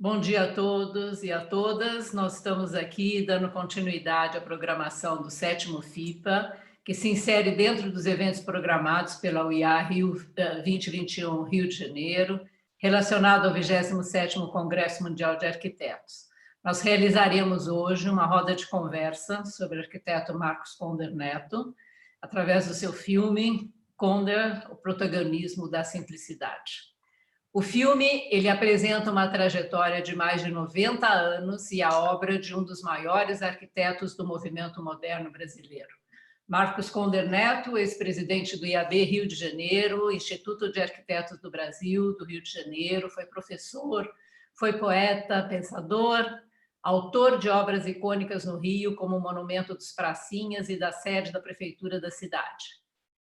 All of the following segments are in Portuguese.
Bom dia a todos e a todas. Nós estamos aqui dando continuidade à programação do 7º FIPA, que se insere dentro dos eventos programados pela UIA Rio 2021 Rio de Janeiro, relacionado ao 27º Congresso Mundial de Arquitetos. Nós realizaremos hoje uma roda de conversa sobre o arquiteto Marcos Conder Neto, através do seu filme Conder, o protagonismo da simplicidade. O filme ele apresenta uma trajetória de mais de 90 anos e a obra de um dos maiores arquitetos do movimento moderno brasileiro. Marcos Conder Neto, ex-presidente do IAB Rio de Janeiro, Instituto de Arquitetos do Brasil, do Rio de Janeiro, foi professor, foi poeta, pensador, autor de obras icônicas no Rio, como o Monumento dos Pracinhas e da sede da Prefeitura da cidade.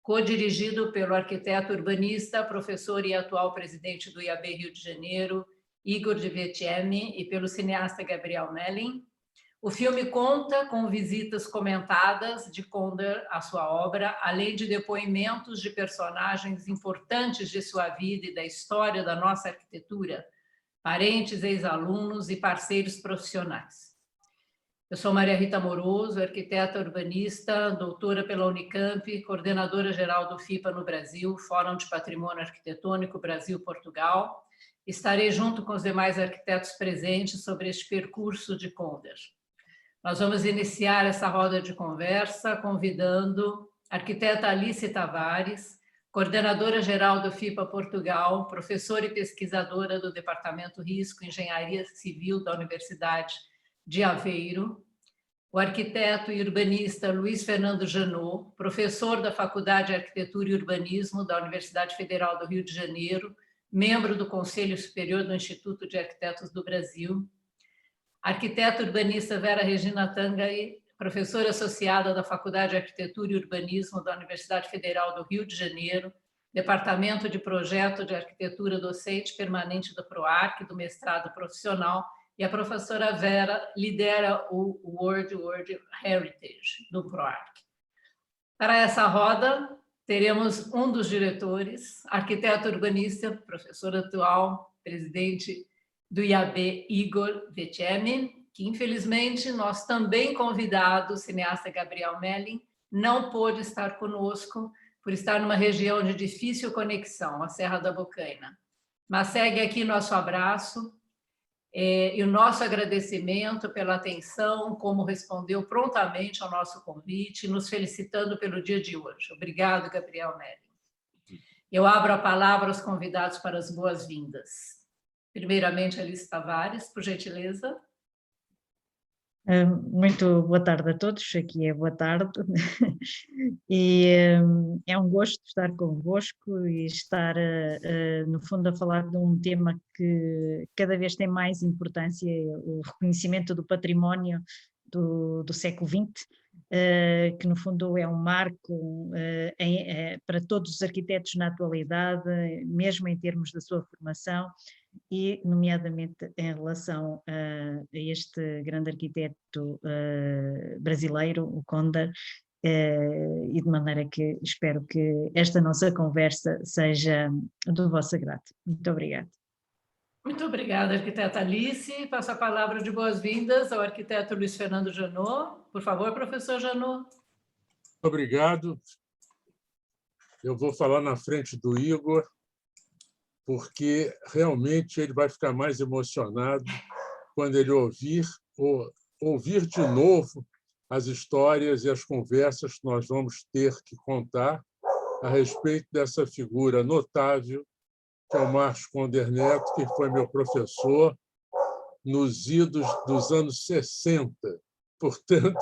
Co-dirigido pelo arquiteto urbanista, professor e atual presidente do IAB Rio de Janeiro, Igor de Vettiemi, e pelo cineasta Gabriel Mellin. O filme conta com visitas comentadas de Conder à sua obra, além de depoimentos de personagens importantes de sua vida e da história da nossa arquitetura, parentes, ex-alunos e parceiros profissionais. Eu sou Maria Rita Moroso, arquiteta urbanista, doutora pela Unicamp, coordenadora geral do FIPA no Brasil, Fórum de Patrimônio Arquitetônico Brasil-Portugal. Estarei junto com os demais arquitetos presentes sobre este percurso de Conder. Nós vamos iniciar essa roda de conversa convidando a arquiteta Alice Tavares, coordenadora geral do FIPA Portugal, professora e pesquisadora do Departamento Risco e Engenharia Civil da Universidade de Aveiro, o arquiteto e urbanista Luiz Fernando Janot, professor da Faculdade de Arquitetura e Urbanismo da Universidade Federal do Rio de Janeiro, membro do Conselho Superior do Instituto de Arquitetos do Brasil, arquiteta urbanista Vera Regina Tangai, professora associada da Faculdade de Arquitetura e Urbanismo da Universidade Federal do Rio de Janeiro, Departamento de Projeto de Arquitetura Docente Permanente do PROARC, do mestrado profissional, e a professora Vera lidera o World Heritage do PROARC. Para essa roda, teremos um dos diretores, arquiteto urbanista, professor atual, presidente do IAB, Igor Vettiemi, que infelizmente nós também convidados, o cineasta Gabriel Mellin, não pôde estar conosco por estar numa região de difícil conexão, a Serra da Bocaina. Mas segue aqui nosso abraço, e o nosso agradecimento pela atenção, como respondeu prontamente ao nosso convite, nos felicitando pelo dia de hoje. Obrigado, Gabriel Mellin. Eu abro a palavra aos convidados para as boas-vindas. Primeiramente, Alice Tavares, por gentileza. Muito boa tarde a todos, aqui é boa tarde, e é um gosto estar convosco e estar, no fundo, a falar de um tema que cada vez tem mais importância, o reconhecimento do património do século XX, que no fundo é um marco para todos os arquitetos na atualidade, mesmo em termos da sua formação, e nomeadamente em relação a este grande arquiteto brasileiro, o Conder, e de maneira que espero que esta nossa conversa seja do vosso agrado. Muito obrigada. Muito obrigada, arquiteta Alice. Passo a palavra de boas-vindas ao arquiteto Luiz Fernando Janot. Por favor, professor Janot. Obrigado. Eu vou falar na frente do Igor, porque realmente ele vai ficar mais emocionado quando ele ouvir de novo as histórias e as conversas que nós vamos ter que contar a respeito dessa figura notável, que é o Marcos Conder Neto, que foi meu professor nos idos dos anos 60. Portanto,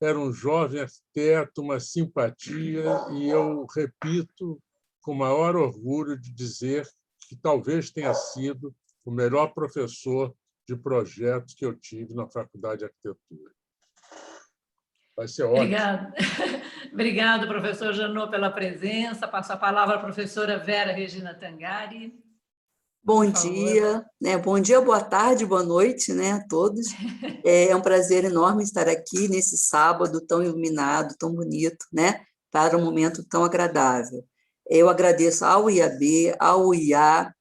era um jovem arquiteto, uma simpatia, e eu repito com o maior orgulho de dizer que talvez tenha sido o melhor professor de projetos que eu tive na Faculdade de Arquitetura. Vai ser ótimo. Obrigada. Obrigado, professor Janot, pela presença. Passo a palavra à professora Vera Regina Tangari. Bom dia, né? Bom dia, boa tarde, boa noite, né, a todos. É um prazer enorme estar aqui nesse sábado tão iluminado, tão bonito, né, para um momento tão agradável. Eu agradeço ao IAB, ao IA,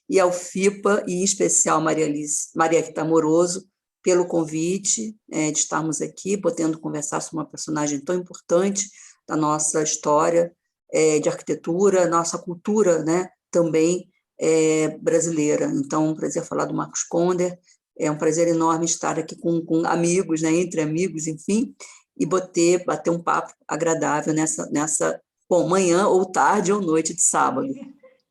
e ao FIPA, e em especial Maria Rita Amoroso, pelo convite de estarmos aqui, podendo conversar sobre uma personagem tão importante da nossa história de arquitetura, nossa cultura, né, também brasileira. Então, um prazer falar do Marcos Conder, é um prazer enorme estar aqui com amigos, né, entre amigos, enfim, e bater um papo agradável nessa manhã ou tarde ou noite de sábado.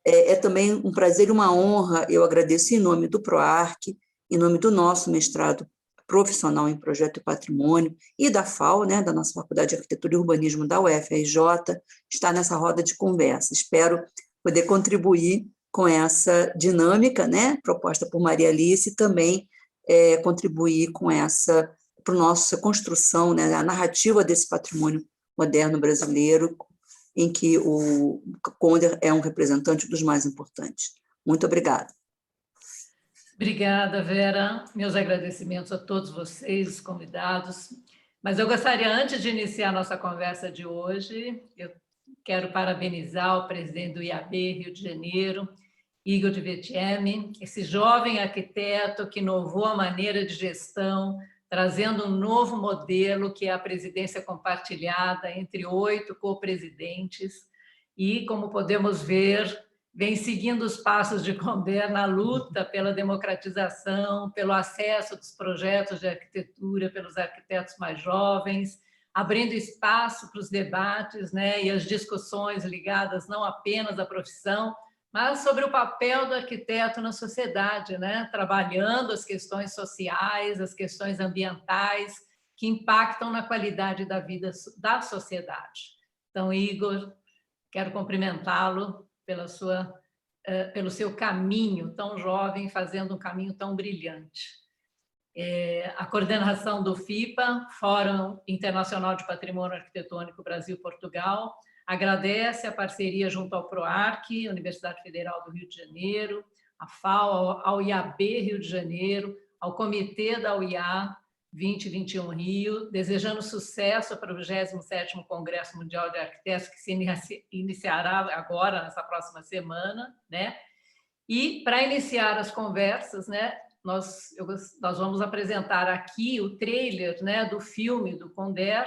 É também um prazer e uma honra, eu agradeço em nome do PROARC, em nome do nosso mestrado profissional em Projeto e Patrimônio e da FAU, né, da nossa Faculdade de Arquitetura e Urbanismo da UFRJ, estar nessa roda de conversa. Espero poder contribuir com essa dinâmica, né, proposta por Maria Alice, e também contribuir com para a nossa construção, né, a narrativa desse patrimônio moderno brasileiro, em que o Conder é um representante dos mais importantes. Muito obrigada. Obrigada, Vera. Meus agradecimentos a todos vocês, os convidados. Mas eu gostaria, antes de iniciar a nossa conversa de hoje, eu quero parabenizar o presidente do IAB Rio de Janeiro, Igor de Vettiemi, esse jovem arquiteto que inovou a maneira de gestão, trazendo um novo modelo, que é a presidência compartilhada entre 8 co-presidentes, e, como podemos ver, vem seguindo os passos de Conder na luta pela democratização, pelo acesso dos projetos de arquitetura pelos arquitetos mais jovens, abrindo espaço para os debates, né, e as discussões ligadas não apenas à profissão, mas sobre o papel do arquiteto na sociedade, né, trabalhando as questões sociais, as questões ambientais, que impactam na qualidade da vida da sociedade. Então, Igor, quero cumprimentá-lo pelo seu caminho tão jovem, fazendo um caminho tão brilhante. A coordenação do FIPA, Fórum Internacional de Patrimônio Arquitetônico Brasil-Portugal, agradece a parceria junto ao PROARC, Universidade Federal do Rio de Janeiro, a FAO, ao IAB Rio de Janeiro, ao Comitê da UIA 2021 Rio, desejando sucesso para o 27º Congresso Mundial de Arquitetos, que se iniciará agora, nessa próxima semana, né? E, para iniciar as conversas, né, nós vamos apresentar aqui o trailer, né, do filme do Conder,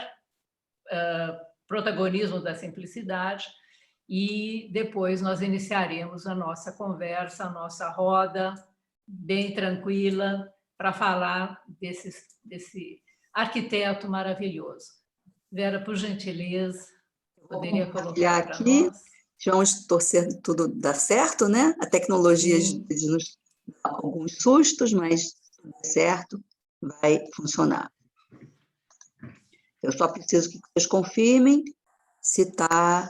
Protagonismo da Simplicidade, e depois nós iniciaremos a nossa conversa, a nossa roda, bem tranquila, para falar desse arquiteto maravilhoso. Vera, por gentileza, poderia colocar para nós? Vamos torcer tudo dar certo, né? A tecnologia nos dá alguns sustos, mas tudo certo, vai funcionar. Eu só preciso que vocês confirmem se está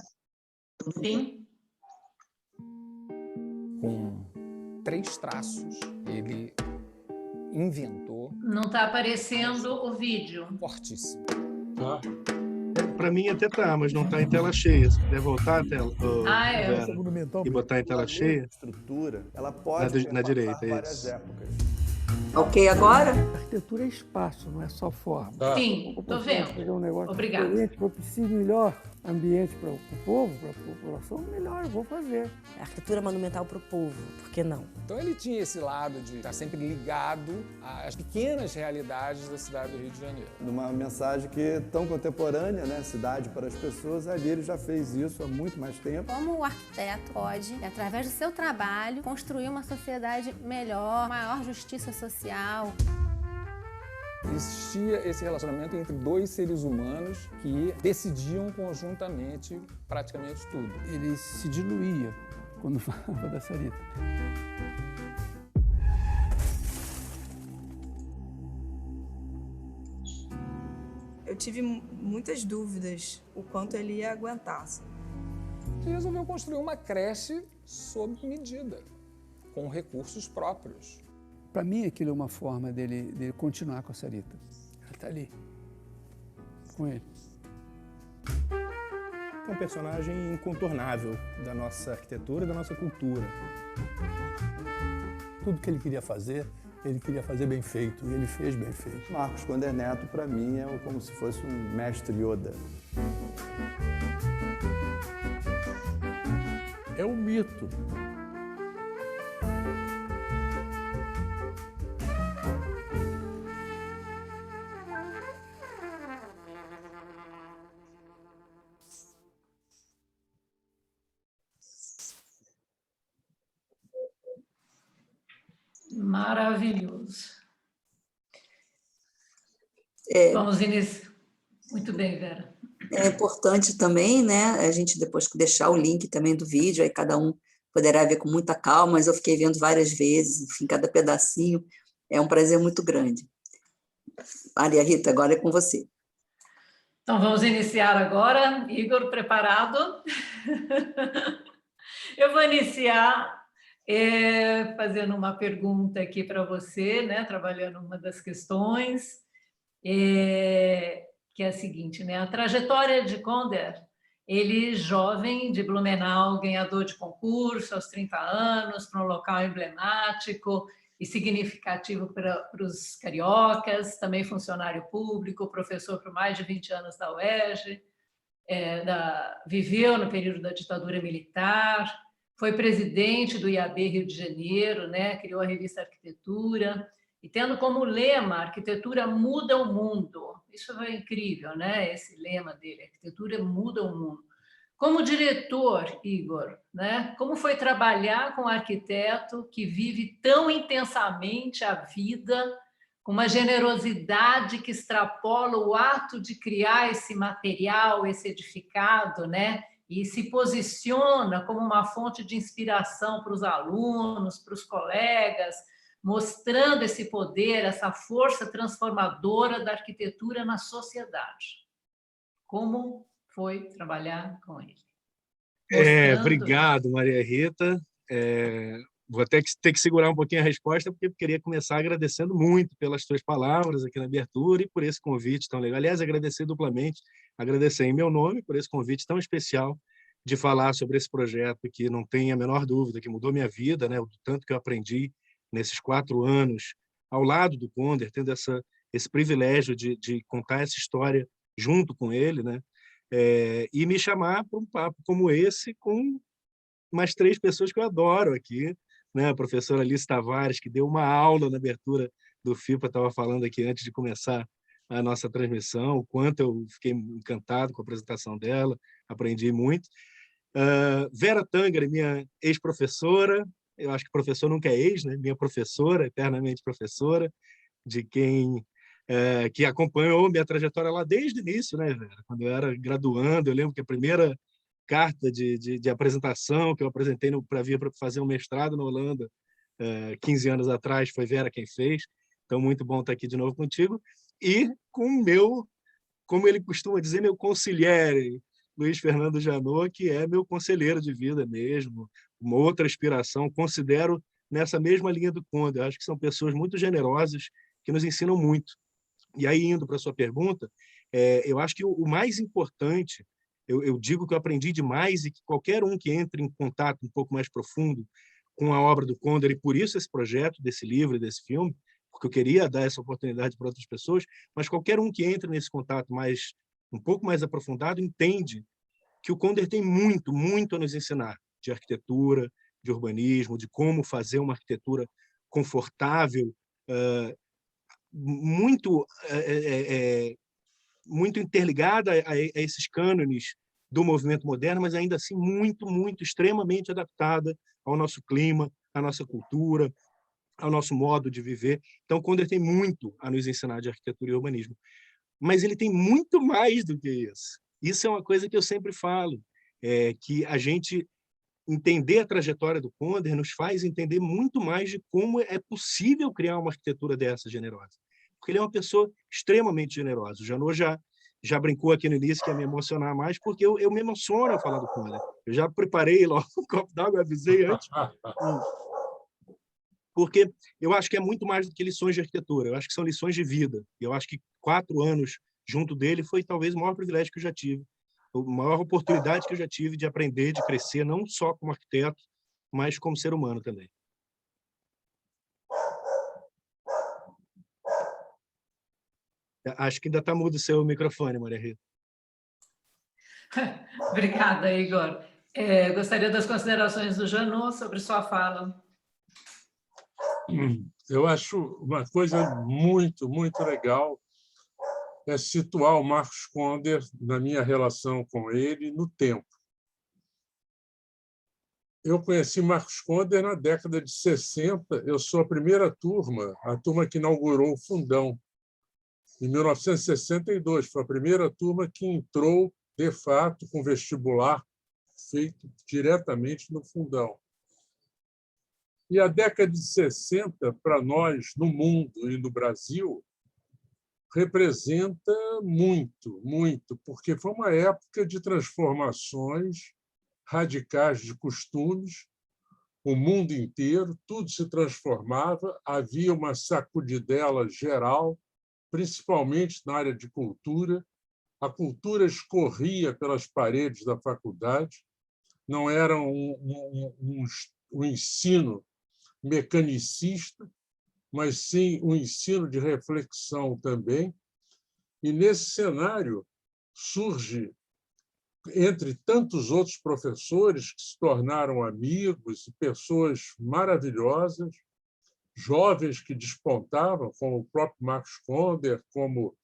tudo bem. Com 3 traços, ele inventou... Não está aparecendo o vídeo. Fortíssimo. Tá. Para mim até tá, mas não está em tela cheia. Se puder voltar a tela, É. e botar em tela cheia, estrutura, ela pode na direita, várias isso. épocas. Ok agora? A arquitetura é espaço, não é só forma. Tá. Sim, estou vendo. Fazer um negócio Obrigada. diferente, propicie melhor ambiente para o povo, para a população, melhor, eu vou fazer. Arquitetura monumental para o povo, por que não? Então ele tinha esse lado de estar sempre ligado às pequenas realidades da cidade do Rio de Janeiro. Numa mensagem que é tão contemporânea, né? Cidade para as pessoas, ali ele já fez isso há muito mais tempo. Como o arquiteto pode, através do seu trabalho, construir uma sociedade melhor, maior justiça social. Existia esse relacionamento entre 2 seres humanos que decidiam conjuntamente praticamente tudo. Ele se diluía quando falava da Sarita. Eu tive muitas dúvidas o quanto ele ia aguentar. E resolveu construir uma creche sob medida, com recursos próprios. Para mim, aquilo é uma forma dele continuar com a Sarita. Ela está ali, com ele. É um personagem incontornável da nossa arquitetura e da nossa cultura. Tudo que ele queria fazer bem feito, e ele fez bem feito. Marcos Conder Neto, para mim, é como se fosse um mestre Yoda. É um mito. Maravilhoso. Vamos iniciar. Muito bem, Vera. É importante também, né, a gente depois deixar o link também do vídeo, aí cada um poderá ver com muita calma, mas eu fiquei vendo várias vezes, enfim, cada pedacinho, é um prazer muito grande. Maria Rita, agora é com você. Então, vamos iniciar agora. Igor, preparado? Eu vou iniciar fazendo uma pergunta aqui para você, né, trabalhando uma das questões, que é a seguinte, né, a trajetória de Conder, ele jovem de Blumenau, ganhador de concurso aos 30 anos, para um local emblemático e significativo para os cariocas, também funcionário público, professor por mais de 20 anos da UERJ, viveu no período da ditadura militar, foi presidente do IAB Rio de Janeiro, né, criou a revista Arquitetura, e tendo como lema, arquitetura muda o mundo. Isso foi incrível, né? Esse lema dele, arquitetura muda o mundo. Como diretor, Igor, né? Como foi trabalhar com um arquiteto que vive tão intensamente a vida, com uma generosidade que extrapola o ato de criar esse material, esse edificado, né? E se posiciona como uma fonte de inspiração para os alunos, para os colegas, mostrando esse poder, essa força transformadora da arquitetura na sociedade. Como foi trabalhar com ele? Obrigado, Maria Rita. Vou até ter que segurar um pouquinho a resposta, porque eu queria começar agradecendo muito pelas tuas palavras aqui na abertura e por esse convite tão legal. Aliás, agradecer duplamente, agradecer em meu nome por esse convite tão especial de falar sobre esse projeto que não tem a menor dúvida que mudou minha vida, né? O tanto que eu aprendi nesses 4 anos ao lado do Conder, tendo esse privilégio de contar essa história junto com ele, né? E me chamar para um papo como esse com mais 3 pessoas que eu adoro aqui, né? A professora Alice Tavares, que deu uma aula na abertura do FIPA, estava falando aqui antes de começar a nossa transmissão, o quanto eu fiquei encantado com a apresentação dela, aprendi muito. Vera Tanger, minha ex-professora, eu acho que professor nunca é ex, né? Minha professora, eternamente professora, de quem que acompanhou minha trajetória lá desde o início, né, Vera? Quando eu era graduando, eu lembro que a primeira carta de apresentação que eu apresentei para vir para fazer um mestrado na Holanda, 15 anos atrás, foi Vera quem fez. Então, muito bom estar aqui de novo contigo. E com o meu, como ele costuma dizer, meu consigliere, Luiz Fernando Janot, que é meu conselheiro de vida mesmo, uma outra inspiração, considero nessa mesma linha do Conder. Acho que são pessoas muito generosas que nos ensinam muito. E aí, indo para a sua pergunta, eu acho que o mais importante, eu digo que eu aprendi demais e que qualquer um que entre em contato um pouco mais profundo com a obra do Conder, e por isso esse projeto, desse livro e desse filme, porque eu queria dar essa oportunidade para outras pessoas, mas qualquer um que entre nesse contato um pouco mais aprofundado entende que o Conder tem muito, muito a nos ensinar de arquitetura, de urbanismo, de como fazer uma arquitetura confortável, muito interligada a esses cânones do movimento moderno, mas ainda assim muito, muito, extremamente adaptada ao nosso clima, à nossa cultura, ao nosso modo de viver. Então, o Conder tem muito a nos ensinar de arquitetura e urbanismo. Mas ele tem muito mais do que isso. Isso é uma coisa que eu sempre falo, que a gente entender a trajetória do Conder nos faz entender muito mais de como é possível criar uma arquitetura dessa generosa. Porque ele é uma pessoa extremamente generosa. O Janot já brincou aqui no início que ia me emocionar mais, porque eu me emociono ao falar do Conder. Eu já preparei logo um copo d'água, avisei antes. Porque eu acho que é muito mais do que lições de arquitetura. Eu acho que são lições de vida. E eu acho que 4 anos junto dele foi talvez o maior privilégio que eu já tive. A maior oportunidade que eu já tive de aprender, de crescer, não só como arquiteto, mas como ser humano também. Acho que ainda está mudo o seu microfone, Maria Rita. Obrigada, Igor. Gostaria das considerações do Janot sobre sua fala. Eu acho uma coisa muito, muito legal é situar o Marcos Conder, na minha relação com ele, no tempo. eu conheci Marcos Conder na década de 60. Eu sou a primeira turma, a turma que inaugurou o Fundão, em 1962. Foi a primeira turma que entrou, de fato, com vestibular feito diretamente no Fundão. E a década de 60, para nós, no mundo e no Brasil, representa muito, muito, porque foi uma época de transformações radicais de costumes, o mundo inteiro, tudo se transformava, havia uma sacudidela geral, principalmente na área de cultura. A cultura escorria pelas paredes da faculdade, não era um ensino mecanicista, mas sim um ensino de reflexão também. E, nesse cenário, surge, entre tantos outros professores que se tornaram amigos e pessoas maravilhosas, jovens que despontavam, como o próprio Marcos Conder, como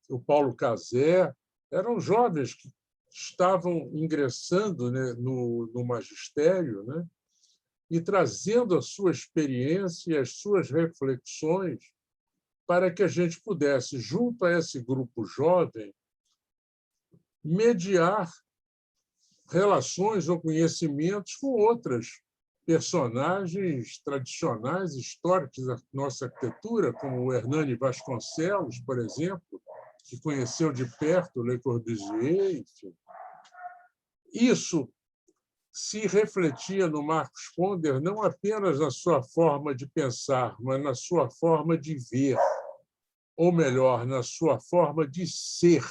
o Paulo Cazé, eram jovens que estavam ingressando, né, no magistério, né, e trazendo a sua experiência e as suas reflexões para que a gente pudesse, junto a esse grupo jovem, mediar relações ou conhecimentos com outras personagens tradicionais, históricos da nossa arquitetura, como o Hernani Vasconcelos, por exemplo, que conheceu de perto Le Corbusier, enfim. Isso se refletia no Marcos Conder não apenas na sua forma de pensar, mas na sua forma de ver, ou melhor, na sua forma de ser.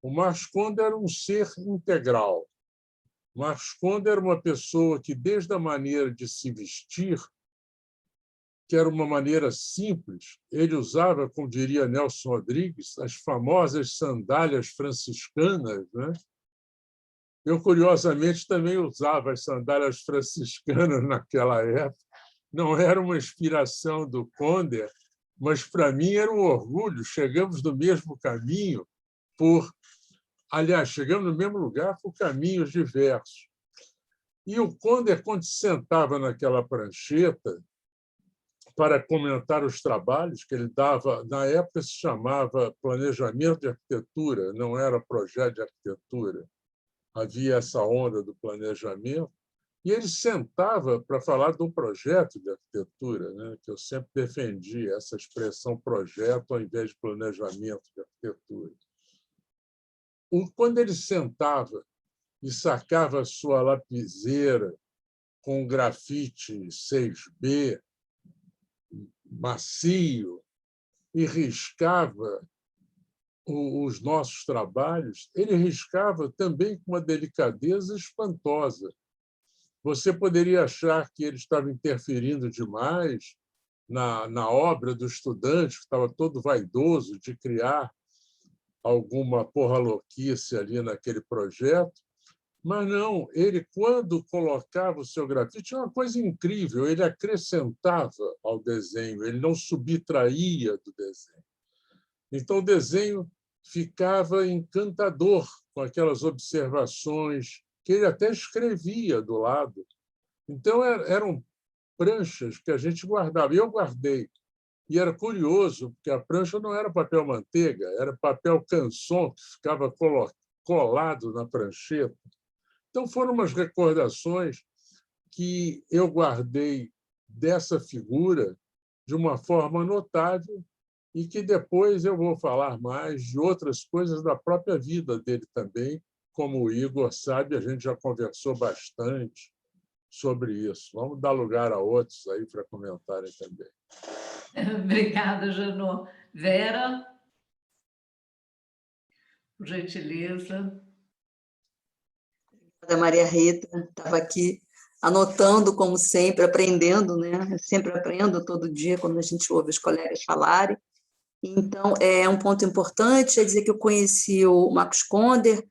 O Marcos Conder era um ser integral. O Marcos Conder era uma pessoa que, desde a maneira de se vestir, que era uma maneira simples, ele usava, como diria Nelson Rodrigues, as famosas sandálias franciscanas, né? Eu, curiosamente, também usava as sandálias franciscanas naquela época. Não era uma inspiração do Conder, mas, para mim, era um orgulho. Chegamos no mesmo caminho aliás, chegamos no mesmo lugar por caminhos diversos. E o Conder, quando se sentava naquela prancheta para comentar os trabalhos que ele dava, na época se chamava Planejamento de Arquitetura, não era Projeto de Arquitetura. Havia essa onda do planejamento, e ele sentava para falar do projeto de arquitetura, né? Que eu sempre defendi essa expressão projeto ao invés de planejamento de arquitetura. Quando ele sentava e sacava a sua lapiseira com grafite 6B, macio, e riscava os nossos trabalhos, ele riscava também com uma delicadeza espantosa. Você poderia achar que ele estava interferindo demais na obra do estudante, que estava todo vaidoso de criar alguma porra-louquice ali naquele projeto, mas não, ele, quando colocava o seu grafite, tinha uma coisa incrível, ele acrescentava ao desenho, ele não subtraía do desenho. Então, o desenho ficava encantador com aquelas observações que ele até escrevia do lado. Então, eram pranchas que a gente guardava. Eu guardei. E era curioso, porque a prancha não era papel manteiga, era papel canson que ficava colado na prancheta. Então, foram umas recordações que eu guardei dessa figura de uma forma notável e que depois eu vou falar mais de outras coisas da própria vida dele também, como o Igor sabe, a gente já conversou bastante sobre isso. Vamos dar lugar a outros aí para comentarem também. Obrigada, Janô. Vera, por gentileza. Obrigada, Maria Rita. Estava aqui anotando, como sempre, aprendendo, né? Eu sempre aprendo todo dia quando a gente ouve os colegas falarem. Então, é um ponto importante, é dizer que eu conheci o Marcos Conder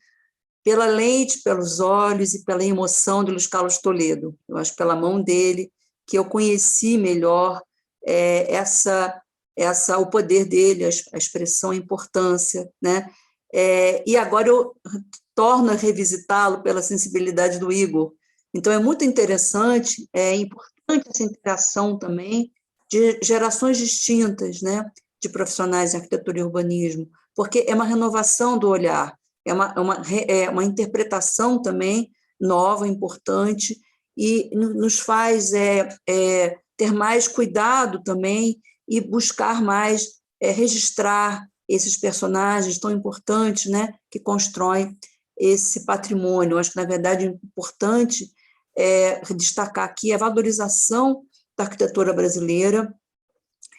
pela lente, pelos olhos e pela emoção de Luiz Carlos Toledo. Eu acho pela mão dele que eu conheci melhor o poder dele, a expressão, a importância, né? E agora eu torno a revisitá-lo pela sensibilidade do Igor. Então, é muito interessante, é importante essa interação também de gerações distintas, né, de profissionais em arquitetura e urbanismo, porque é uma renovação do olhar, é uma interpretação também nova, importante, e nos faz ter mais cuidado também e buscar mais registrar esses personagens tão importantes, né, que constroem esse patrimônio. Eu acho que, na verdade, é importante destacar aqui a valorização da arquitetura brasileira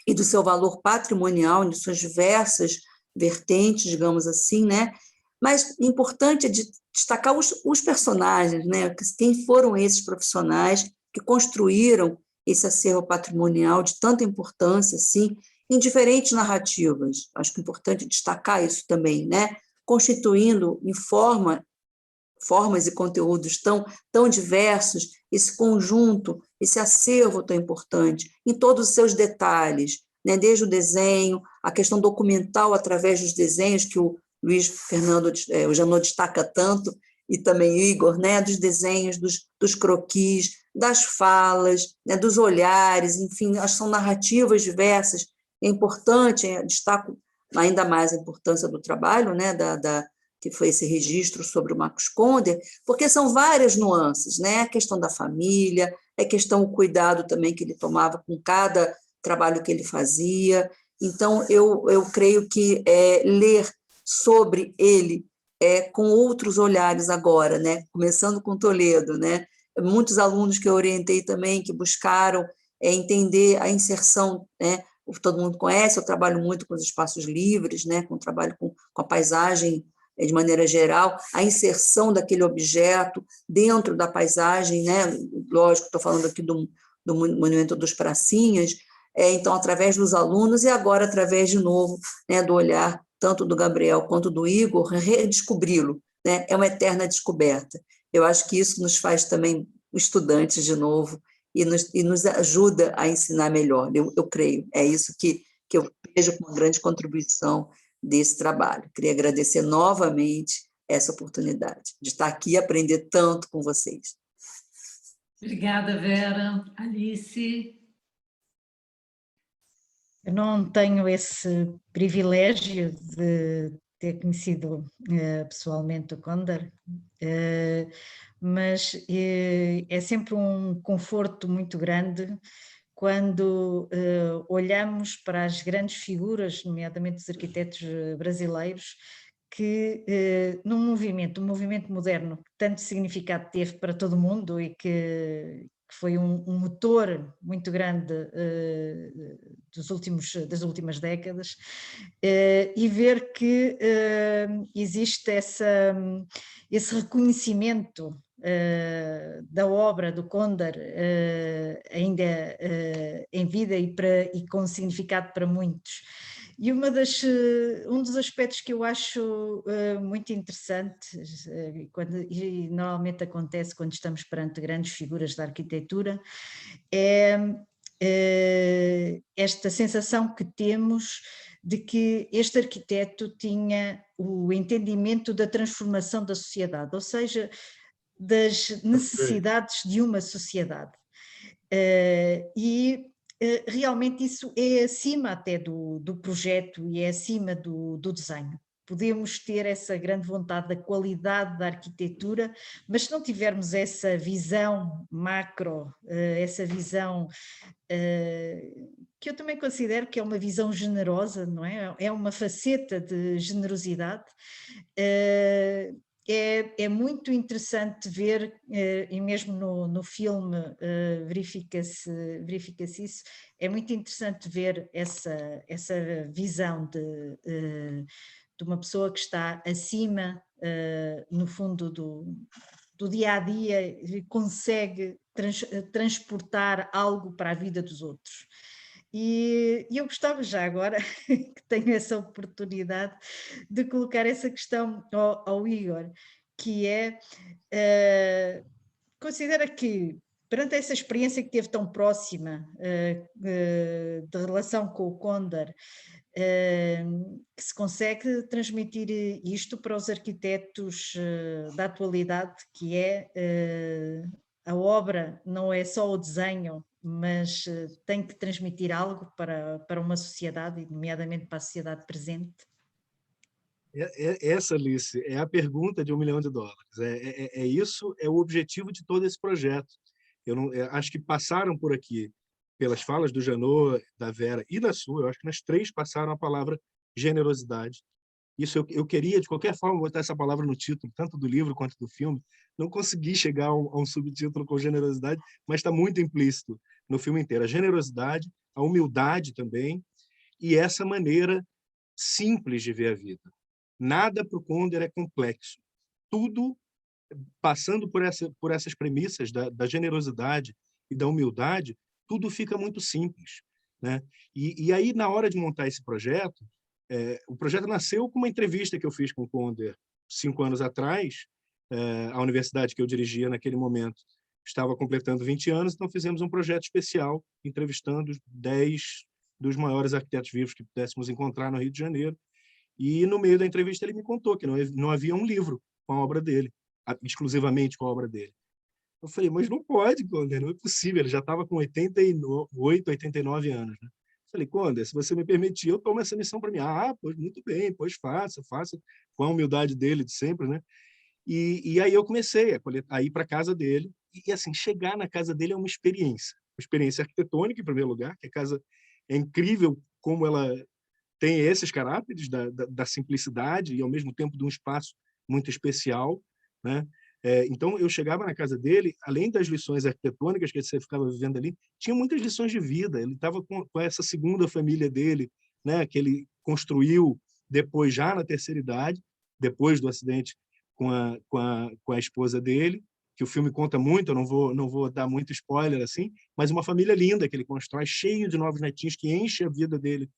e do seu valor patrimonial, em suas diversas vertentes, digamos assim, né? Mas importante é destacar os personagens, né? Quem foram esses profissionais que construíram esse acervo patrimonial de tanta importância, assim, em diferentes narrativas. Acho que é importante destacar isso também, né? Constituindo em formas e conteúdos tão diversos, esse conjunto, esse acervo tão importante, em todos os seus detalhes, né? Desde o desenho, a questão documental através dos desenhos, que o Luiz Fernando, o Janot destaca tanto, e também o Igor, né? Dos desenhos, dos croquis, das falas, né? Dos olhares, enfim, são narrativas diversas. É importante, destaco ainda mais a importância do trabalho, né? Que foi esse registro sobre o Marcos Conder, porque são várias nuances, né? A questão da família, a questão do cuidado também que ele tomava com cada trabalho que ele fazia. Então, eu creio que ler sobre ele com outros olhares agora, né? Começando com Toledo, né? Muitos alunos que eu orientei também, que buscaram entender a inserção, né? Todo mundo conhece, eu trabalho muito com os espaços livres, né? Com trabalho com a paisagem de maneira geral, a inserção daquele objeto dentro da paisagem, né? Lógico, estou falando aqui do Monumento dos Pracinhas, então, através dos alunos e agora através, de novo, né, do olhar tanto do Gabriel quanto do Igor, redescobri-lo, né? É uma eterna descoberta. Eu acho que isso nos faz também estudantes de novo e nos ajuda a ensinar melhor, eu creio. É isso que eu vejo como uma grande contribuição desse trabalho. Queria agradecer novamente essa oportunidade de estar aqui e aprender tanto com vocês. Obrigada, Vera. Alice? Eu não tenho esse privilégio de ter conhecido pessoalmente o Conder, mas é sempre um conforto muito grande quando olhamos para as grandes figuras, nomeadamente os arquitetos brasileiros, que num movimento, um movimento moderno que tanto significado teve para todo o mundo e que foi um motor muito grande das últimas décadas, e ver que existe esse reconhecimento da obra do Conder ainda em vida e com significado para muitos. E um dos aspectos que eu acho muito interessante, e normalmente acontece quando estamos perante grandes figuras da arquitetura, é esta sensação que temos de que este arquiteto tinha o entendimento da transformação da sociedade, ou seja, das necessidades de uma sociedade. E realmente isso é acima até do projeto e é acima do desenho. Podemos ter essa grande vontade da qualidade da arquitetura, mas se não tivermos essa visão macro, essa visão que eu também considero que é uma visão generosa, não é? É uma faceta de generosidade. É muito interessante ver, e mesmo no filme verifica-se isso, é muito interessante ver essa visão de uma pessoa que está acima, no fundo, do dia-a-dia e consegue transportar algo para a vida dos outros. E eu gostava já agora, que tenho essa oportunidade, de colocar essa questão ao Igor, que é, considera que, perante essa experiência que teve tão próxima de relação com o Conder, que se consegue transmitir isto para os arquitetos da atualidade, que é a obra não é só o desenho, mas tem que transmitir algo para uma sociedade, e nomeadamente para a sociedade presente? Essa, Alice, é a pergunta de $1 milhão. Isso é o objetivo de todo esse projeto. Acho que passaram por aqui, pelas falas do Janot, da Vera e da sua, eu acho que nas três passaram a palavra generosidade. Isso eu queria, de qualquer forma, botar essa palavra no título, tanto do livro quanto do filme. Não consegui chegar a um subtítulo com generosidade, mas está muito implícito no filme inteiro. A generosidade, a humildade também, e essa maneira simples de ver a vida. Nada para o Conder é complexo. Tudo passando por essas premissas da generosidade e da humildade, tudo fica muito simples, né? E aí, na hora de montar esse projeto, o projeto nasceu com uma entrevista que eu fiz com o Conder 5 anos atrás. A universidade que eu dirigia naquele momento estava completando 20 anos, então fizemos um projeto especial, entrevistando 10 dos maiores arquitetos vivos que pudéssemos encontrar no Rio de Janeiro. E, no meio da entrevista, ele me contou que não havia um livro com a obra dele, exclusivamente com a obra dele. Eu falei, mas não pode, Conder, não é possível. Ele já estava com 88, 89 anos. Né? Falei, Conder, se você me permitir, eu tomo essa missão para mim. Ah, pois muito bem, pois faça, com a humildade dele de sempre, né? E aí eu comecei a ir para a casa dele. E, assim, chegar na casa dele é uma experiência arquitetônica, em primeiro lugar, que a casa é incrível como ela tem esses caracteres da simplicidade e, ao mesmo tempo, de um espaço muito especial, né? Então, eu chegava na casa dele, além das lições arquitetônicas que você ficava vivendo ali, tinha muitas lições de vida. Ele estava com essa segunda família dele, né, que ele construiu depois, já na terceira idade, depois do acidente com a esposa dele, que o filme conta muito, eu não vou dar muito spoiler, assim, mas uma família linda que ele constrói, cheio de novos netinhos, que enche a vida dele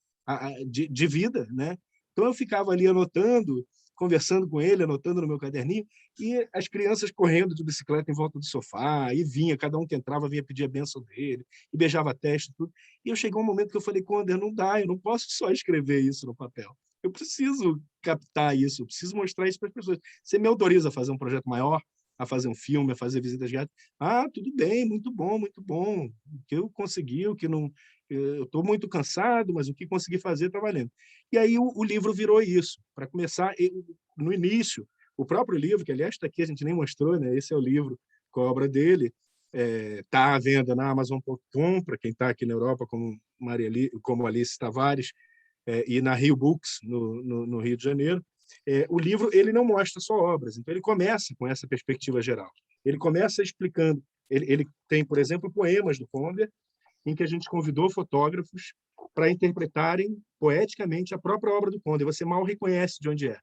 de vida, né? Então eu ficava ali anotando, conversando com ele, anotando no meu caderninho, e as crianças correndo de bicicleta em volta do sofá, e cada um que entrava vinha pedir a bênção dele, e beijava a testa, tudo. E eu cheguei um momento que eu falei, Conder, não dá, eu não posso só escrever isso no papel. Eu preciso captar isso, eu preciso mostrar isso para as pessoas. Você me autoriza a fazer um projeto maior, a fazer um filme, a fazer visitas guiadas? Ah, tudo bem, muito bom, muito bom. O que eu consegui, o que não... Eu estou muito cansado, mas o que consegui fazer está valendo. E aí o livro virou isso. Para começar, no início, o próprio livro, que aliás está aqui, a gente nem mostrou, né? Esse é o livro com a obra dele, está à venda na Amazon.com, para quem está aqui na Europa, como Alice Tavares, e na Rio Books, no Rio de Janeiro. O livro ele não mostra só obras, então ele começa com essa perspectiva geral. Ele começa explicando, ele tem, por exemplo, poemas do Conder, em que a gente convidou fotógrafos para interpretarem poeticamente a própria obra do Conder. Você mal reconhece de onde é.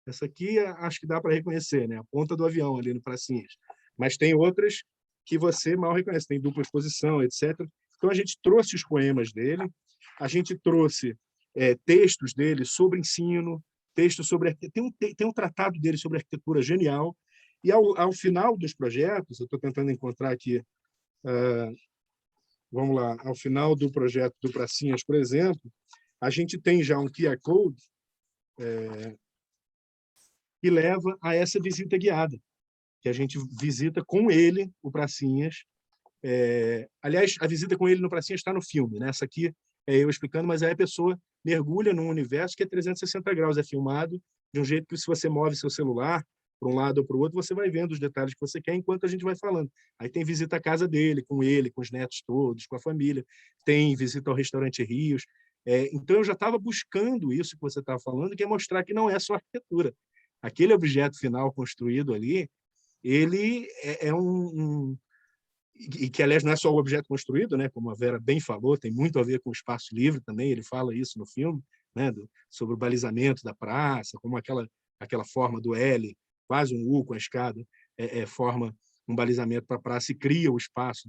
Essa aqui acho que dá para reconhecer, né? A ponta do avião ali no Pracinhas. Mas tem outras que você mal reconhece, tem dupla exposição, etc. Então a gente trouxe os poemas dele, a gente trouxe textos dele sobre ensino, textos sobre... Tem um tratado dele sobre arquitetura genial, e ao final dos projetos, eu estou tentando encontrar aqui... Vamos lá, ao final do projeto do Pracinhas, por exemplo, a gente tem já um QR Code que leva a essa visita guiada, que a gente visita com ele o Pracinhas. Aliás, a visita com ele no Pracinhas está no filme, né? Essa aqui é eu explicando, mas aí a pessoa mergulha num universo que é 360 graus, é filmado de um jeito que, se você move seu celular para um lado ou para o outro, você vai vendo os detalhes que você quer enquanto a gente vai falando. Aí tem visita à casa dele, com os netos todos, com a família. Tem visita ao restaurante Rios. Então, eu já estava buscando isso que você estava falando, que é mostrar que não é só arquitetura. Aquele objeto final construído ali, ele é e que, aliás, não é só o objeto construído, né? Como a Vera bem falou, tem muito a ver com o espaço livre também, ele fala isso no filme, né? Sobre o balizamento da praça, como aquela forma do L, quase um U com a escada, forma um balizamento para a praça e cria o espaço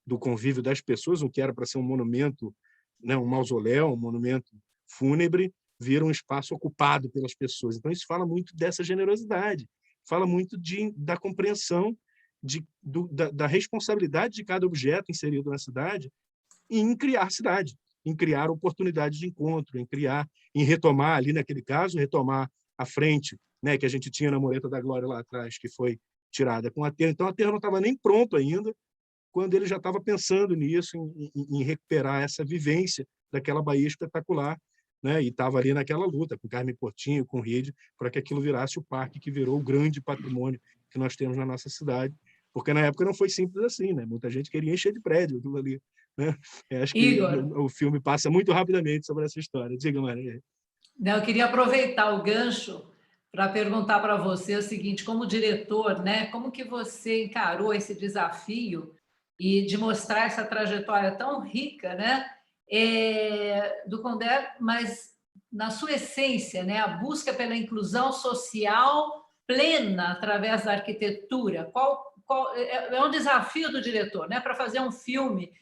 do convívio das pessoas, o que era para ser um monumento, né, um mausoléu, um monumento fúnebre, vira um espaço ocupado pelas pessoas. Então, isso fala muito dessa generosidade, fala muito da compreensão da responsabilidade de cada objeto inserido na cidade em criar cidade, em criar oportunidades de encontro, em retomar ali, naquele caso, retomar a frente, né, que a gente tinha na Mureta da Glória lá atrás, que foi tirada com o aterro. Então, o aterro não estava nem pronto ainda, quando ele já estava pensando nisso, em recuperar essa vivência daquela Bahia espetacular, né? E estava ali naquela luta com Carmen Portinho, com Rede, para que aquilo virasse o parque que virou o grande patrimônio que nós temos na nossa cidade, porque na época não foi simples assim, né? Muita gente queria encher de prédio aquilo ali, né? Eu acho que Igor, o filme passa muito rapidamente sobre essa história. Diga, Maria. eu queria aproveitar o gancho para perguntar para você o seguinte, como diretor, né? Como que você encarou esse desafio e de mostrar essa trajetória tão rica, né? Do Condé, mas na sua essência, né? A busca pela inclusão social plena através da arquitetura. É um desafio do diretor, né? Para fazer um filme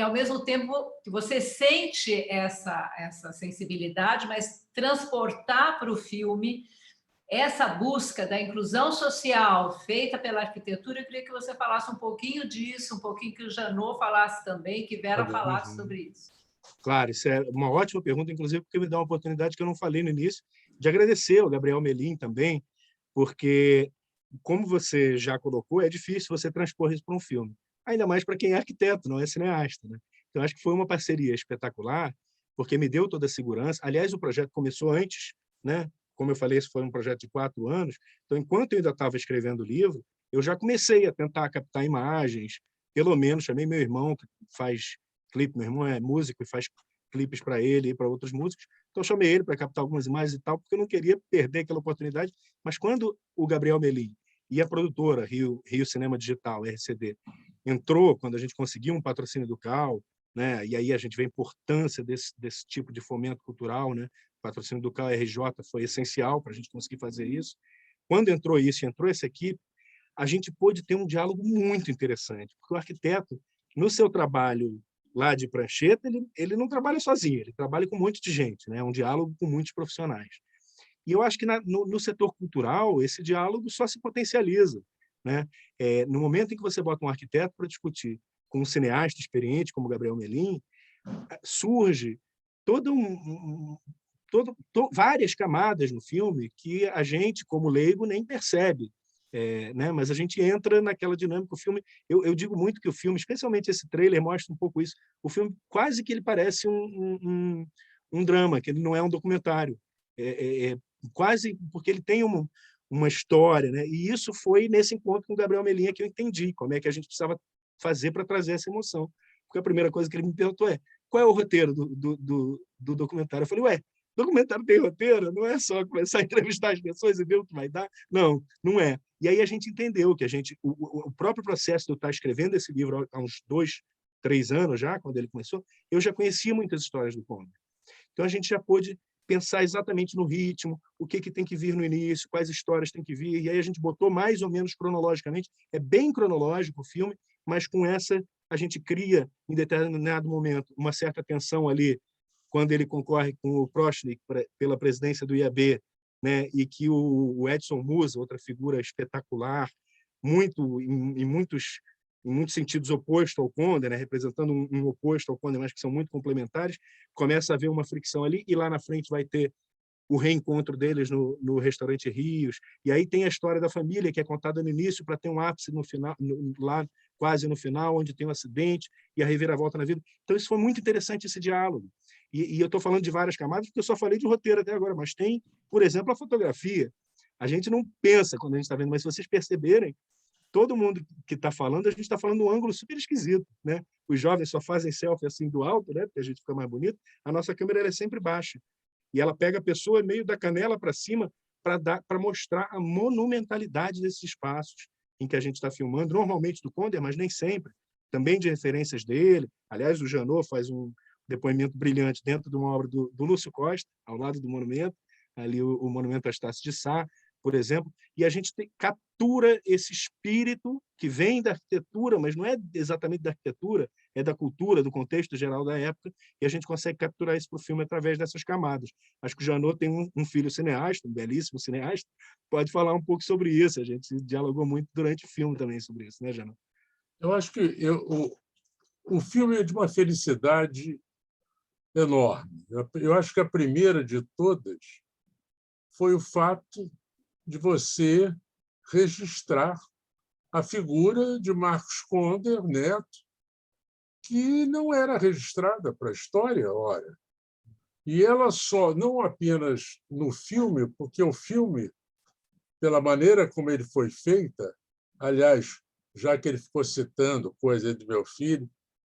ao mesmo tempo que você sente essa sensibilidade, mas transportar para o filme essa busca da inclusão social feita pela arquitetura. Eu queria que você falasse um pouquinho disso, um pouquinho que o Janot falasse também, que Vera falasse sobre isso. Claro, isso é uma ótima pergunta, inclusive porque me dá uma oportunidade que eu não falei no início, de agradecer ao Gabriel Melim também, porque, como você já colocou, é difícil você transpor isso para um filme. Ainda mais para quem é arquiteto, não é cineasta, né? Então, acho que foi uma parceria espetacular, porque me deu toda a segurança. Aliás, o projeto começou antes, né? Como eu falei, esse foi um projeto de 4 anos. Então, enquanto eu ainda estava escrevendo o livro, eu já comecei a tentar captar imagens, pelo menos chamei meu irmão, que faz clipe, meu irmão é músico e faz clipes para ele e para outros músicos, então chamei ele para captar algumas imagens e tal, porque eu não queria perder aquela oportunidade. Mas quando o Gabriel Melim e a produtora Rio Cinema Digital, RCD, entrou, quando a gente conseguiu um patrocínio do CAL, né? E aí a gente vê a importância desse tipo de fomento cultural, né? O patrocínio do CAL RJ foi essencial para a gente conseguir fazer isso. Quando entrou isso, entrou essa equipe, a gente pôde ter um diálogo muito interessante, porque o arquiteto, no seu trabalho lá de prancheta, ele não trabalha sozinho, ele trabalha com um monte de gente, né? Um diálogo com muitos profissionais. E eu acho que no setor cultural, esse diálogo só se potencializa, né? No momento em que você bota um arquiteto para discutir com um cineasta experiente, como Gabriel Melim, surge várias camadas no filme que a gente, como leigo, nem percebe. Né? Mas a gente entra naquela dinâmica. O filme, eu digo muito que o filme, especialmente esse trailer, mostra um pouco isso. O filme quase que ele parece um drama, que ele não é um documentário. Quase porque ele tem uma história, né? E isso foi nesse encontro com o Gabriel Melim que eu entendi como é que a gente precisava fazer para trazer essa emoção. Porque a primeira coisa que ele me perguntou qual é o roteiro do documentário? Eu falei, documentário tem roteiro? Não é só começar a entrevistar as pessoas e ver o que vai dar? Não, não é. E aí a gente entendeu que o próprio processo de eu estar escrevendo esse livro há uns 2, 3 anos já, quando ele começou, eu já conhecia muitas histórias do Condé. Então a gente já pôde pensar exatamente no ritmo, o que tem que vir no início, quais histórias tem que vir, e aí a gente botou mais ou menos cronologicamente, é bem cronológico o filme, mas com essa a gente cria, em determinado momento, uma certa tensão ali, quando ele concorre com o Prochnik pela presidência do IAB, né, e que o Edson Musa, outra figura espetacular, em muitos sentidos oposto ao Condé, né, representando um oposto ao Condé, mas que são muito complementares, começa a haver uma fricção ali, e lá na frente vai ter o reencontro deles no restaurante Rios, e aí tem a história da família, que é contada no início, para ter um ápice no final, lá quase no final, onde tem um acidente e a reviravolta na vida. Então, isso foi muito interessante, esse diálogo. E eu estou falando de várias camadas, porque eu só falei de roteiro até agora, mas tem, por exemplo, a fotografia. A gente não pensa quando a gente está vendo, mas se vocês perceberem, todo mundo que está falando, a gente está falando um ângulo super esquisito, né? Os jovens só fazem selfie assim do alto, né? Porque a gente fica mais bonito. A nossa câmera é sempre baixa. E ela pega a pessoa meio da canela para cima para mostrar a monumentalidade desses espaços em que a gente está filmando, normalmente do Condé, mas nem sempre. Também de referências dele. Aliás, o Janot faz um depoimento brilhante dentro de uma obra do Lúcio Costa, ao lado do monumento, ali o monumento a Estácio de Sá, por exemplo, e a gente captura esse espírito que vem da arquitetura, mas não é exatamente da arquitetura, é da cultura, do contexto geral da época, e a gente consegue capturar isso para o filme através dessas camadas. Acho que o Janot tem um filho cineasta, um belíssimo cineasta, pode falar um pouco sobre isso, a gente dialogou muito durante o filme também sobre isso, né, Janot? Eu acho que o filme é de uma felicidade enorme. Eu acho que a primeira de todas foi o fato de você registrar a figura de Marcos Conder Neto, que não era registrada para a história, ora. E ela só, não apenas no filme, porque o filme, pela maneira como ele foi feita, aliás, já que ele ficou citando coisa do meu filho,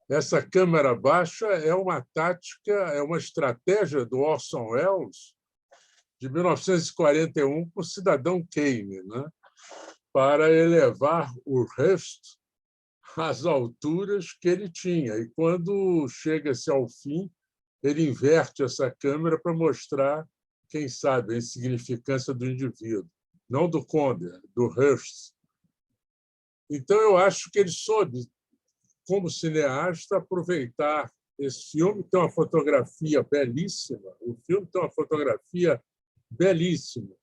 essa câmera baixa é uma tática, é uma estratégia do Orson Welles de 1941 com o Cidadão Kane, né? Para elevar o Hearst às alturas que ele tinha. E, quando chega-se ao fim, ele inverte essa câmera para mostrar, quem sabe, a insignificância do indivíduo, não do Conder, do Hearst. Então, eu acho que ele soube, como cineasta, aproveitar esse filme. Tem uma fotografia belíssima, o filme tem uma fotografia belíssima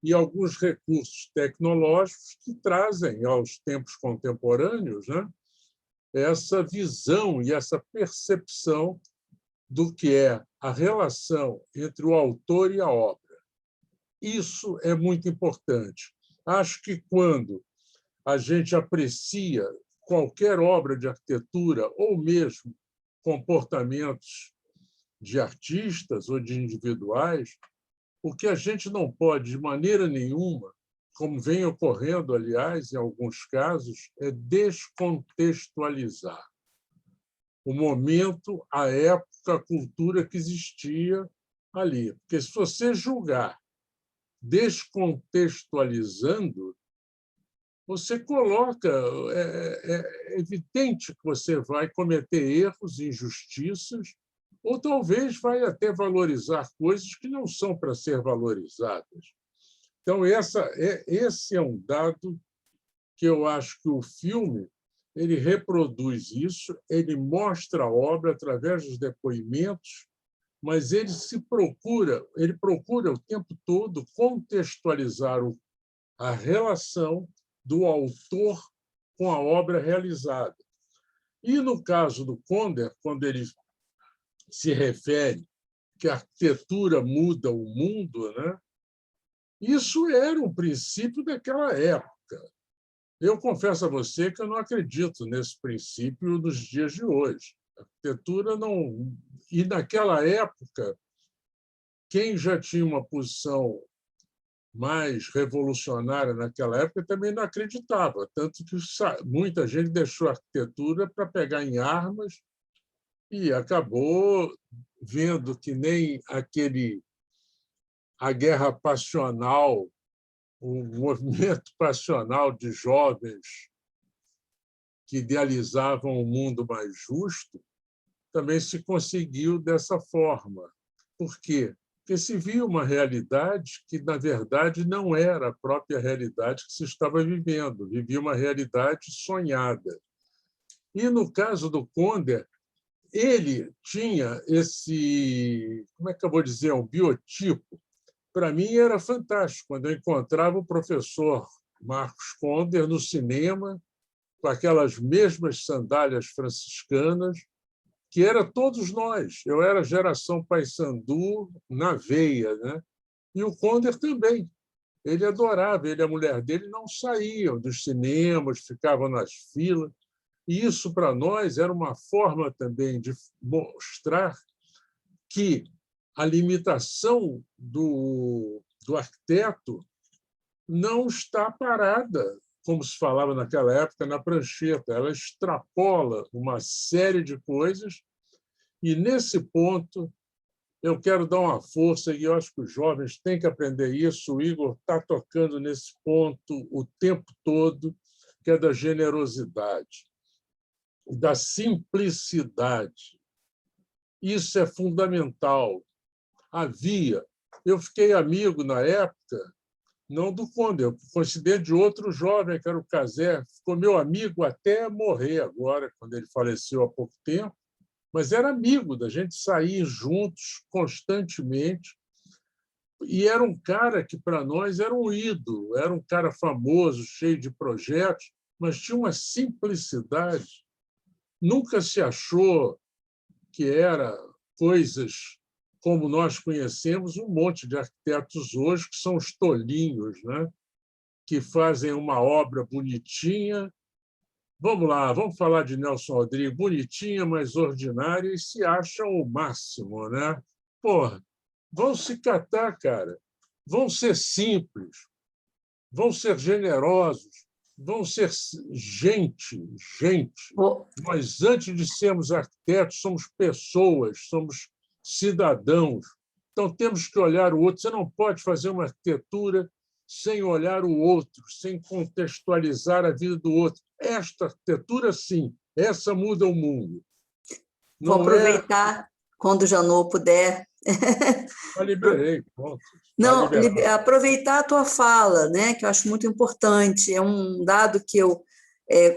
e alguns recursos tecnológicos que trazem aos tempos contemporâneos, né, essa visão e essa percepção do que é a relação entre o autor e a obra. Isso é muito importante. Acho que, quando a gente aprecia qualquer obra de arquitetura ou mesmo comportamentos de artistas ou de individuais, o que a gente não pode, de maneira nenhuma, como vem ocorrendo, aliás, em alguns casos, é descontextualizar o momento, a época, a cultura que existia ali. Porque, se você julgar descontextualizando, você coloca... É evidente que você vai cometer erros, injustiças, ou talvez vai até valorizar coisas que não são para ser valorizadas. Então, esse é um dado que eu acho que o filme ele reproduz isso, ele mostra a obra através dos depoimentos, mas ele procura o tempo todo contextualizar a relação do autor com a obra realizada. E, no caso do Conder, quando ele se refere que a arquitetura muda o mundo, né? Isso era um princípio daquela época. Eu confesso a você que eu não acredito nesse princípio nos dias de hoje. A arquitetura não... E, naquela época, quem já tinha uma posição mais revolucionária naquela época também não acreditava, tanto que muita gente deixou a arquitetura para pegar em armas e acabou vendo que nem a guerra passional, o movimento passional de jovens que idealizavam um mundo mais justo, também se conseguiu dessa forma. Por quê? Porque se via uma realidade que, na verdade, não era a própria realidade que se estava vivendo, vivia uma realidade sonhada. E, no caso do Conder, ele tinha esse, como é que eu vou dizer, um biotipo. Para mim, era fantástico quando eu encontrava o professor Marcos Conder no cinema, com aquelas mesmas sandálias franciscanas, que era todos nós. Eu era a geração Paissandu na veia, né? E o Conder também. Ele adorava, ele e a mulher dele não saíam dos cinemas, ficavam nas filas. E isso, para nós, era uma forma também de mostrar que a limitação do arquiteto não está parada, como se falava naquela época, na prancheta. Ela extrapola uma série de coisas e, nesse ponto, eu quero dar uma força, e eu acho que os jovens têm que aprender isso. O Igor está tocando nesse ponto o tempo todo, que é da generosidade, da simplicidade. Isso é fundamental. Eu fiquei amigo, na época, não do Conder, eu coincidei de outro jovem, que era o Cazé, ficou meu amigo até morrer agora, quando ele faleceu há pouco tempo, mas era amigo da gente sair juntos constantemente. E era um cara que, para nós, era um ídolo, era um cara famoso, cheio de projetos, mas tinha uma simplicidade. Nunca se achou que era coisas como nós conhecemos um monte de arquitetos hoje, que são os tolinhos, né? que fazem uma obra bonitinha. Vamos lá, vamos falar de Nelson Rodrigues, bonitinha, mas ordinária, e se acham o máximo, né? Porra, vão se catar, cara. Vão ser simples, vão ser generosos, vão ser gente. Nós, antes de sermos arquitetos, somos pessoas, somos cidadãos. Então, temos que olhar o outro. Você não pode fazer uma arquitetura sem olhar o outro, sem contextualizar a vida do outro. Esta arquitetura, sim, essa muda o mundo. Vou aproveitar, quando o Janot puder. Já liberei, pronto. Não, aproveitar a tua fala, né, que eu acho muito importante. É um dado que eu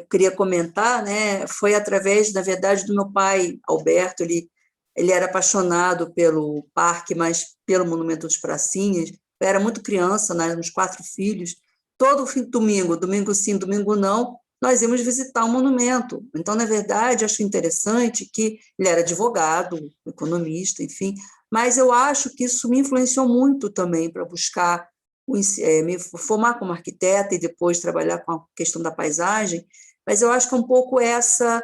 queria comentar, né, foi através, na verdade, do meu pai, Alberto. Ele era apaixonado pelo parque, mas pelo Monumento dos Pracinhas. Eu era muito criança, nós éramos 4 filhos. Todo fim de domingo sim, domingo não, nós íamos visitar o monumento. Então, na verdade, acho interessante que ele era advogado, economista, enfim, mas eu acho que isso me influenciou muito também para buscar, me formar como arquiteta e depois trabalhar com a questão da paisagem, mas eu acho que é um pouco essa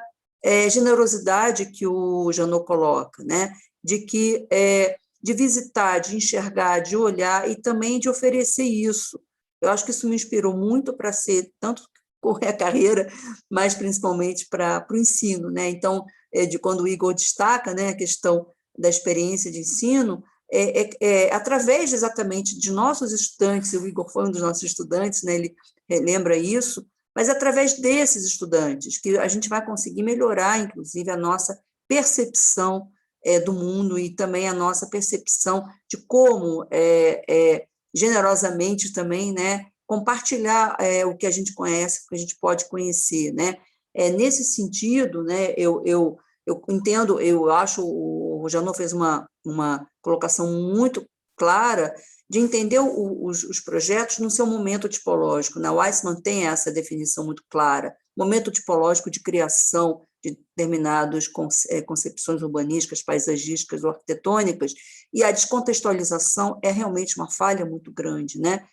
generosidade que o Janot coloca, né? De visitar, de enxergar, de olhar e também de oferecer isso. Eu acho que isso me inspirou muito para ser, tanto correr a carreira, mas principalmente para o ensino, né? Então, de quando o Igor destaca, né, a questão da experiência de ensino, através exatamente de nossos estudantes. O Igor foi um dos nossos estudantes, né? Ele lembra isso, mas através desses estudantes que a gente vai conseguir melhorar, inclusive, a nossa percepção do mundo e também a nossa percepção de como generosamente também, né, compartilhar o que a gente conhece, o que a gente pode conhecer, né? Nesse sentido, né, eu entendo, eu acho, o Janot fez uma colocação muito clara de entender os projetos no seu momento tipológico, né? O Weissmann tem essa definição muito clara, momento tipológico de criação de determinadas concepções urbanísticas, paisagísticas ou arquitetônicas, e a descontextualização é realmente uma falha muito grande, né?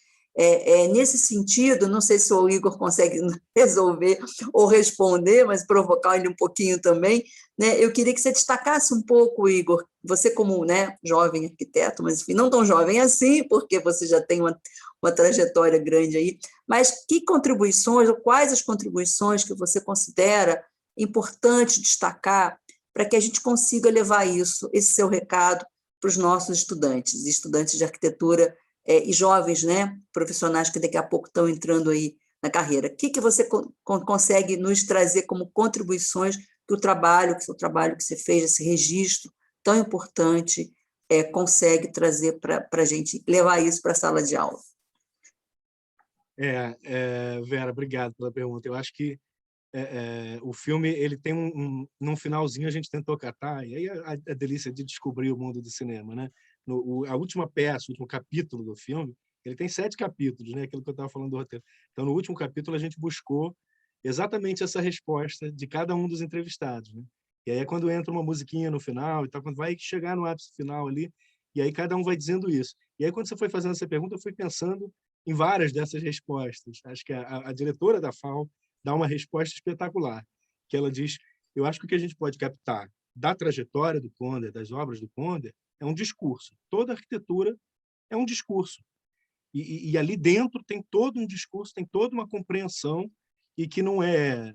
Nesse sentido, não sei se o Igor consegue resolver ou responder, mas provocar ele um pouquinho também, né? Eu queria que você destacasse um pouco, Igor, você como, né, jovem arquiteto, mas enfim, não tão jovem assim, porque você já tem uma trajetória grande aí, mas que contribuições, ou quais as contribuições que você considera importante destacar para que a gente consiga levar esse seu recado para os nossos estudantes de arquitetura e jovens, né, profissionais que daqui a pouco estão entrando aí na carreira. O que você consegue nos trazer como contribuições que o seu trabalho que você fez, esse registro tão importante, consegue trazer para a gente levar isso para a sala de aula? Vera, obrigado pela pergunta. Eu acho que o filme ele tem num finalzinho a gente tentou catar, e aí a delícia de descobrir o mundo do cinema, né? A última peça, o último capítulo do filme, ele tem 7 capítulos, né? Aquilo que eu estava falando do roteiro. Então, no último capítulo, a gente buscou exatamente essa resposta de cada um dos entrevistados, né? E aí é quando entra uma musiquinha no final, e tal, quando vai chegar no ápice final ali, e aí cada um vai dizendo isso. E aí, quando você foi fazendo essa pergunta, eu fui pensando em várias dessas respostas. Acho que a diretora da FAO dá uma resposta espetacular, que ela diz, eu acho que o que a gente pode captar da trajetória do Conder, das obras do Conder, é um discurso. Toda arquitetura é um discurso. E ali dentro tem todo um discurso, tem toda uma compreensão, e que não é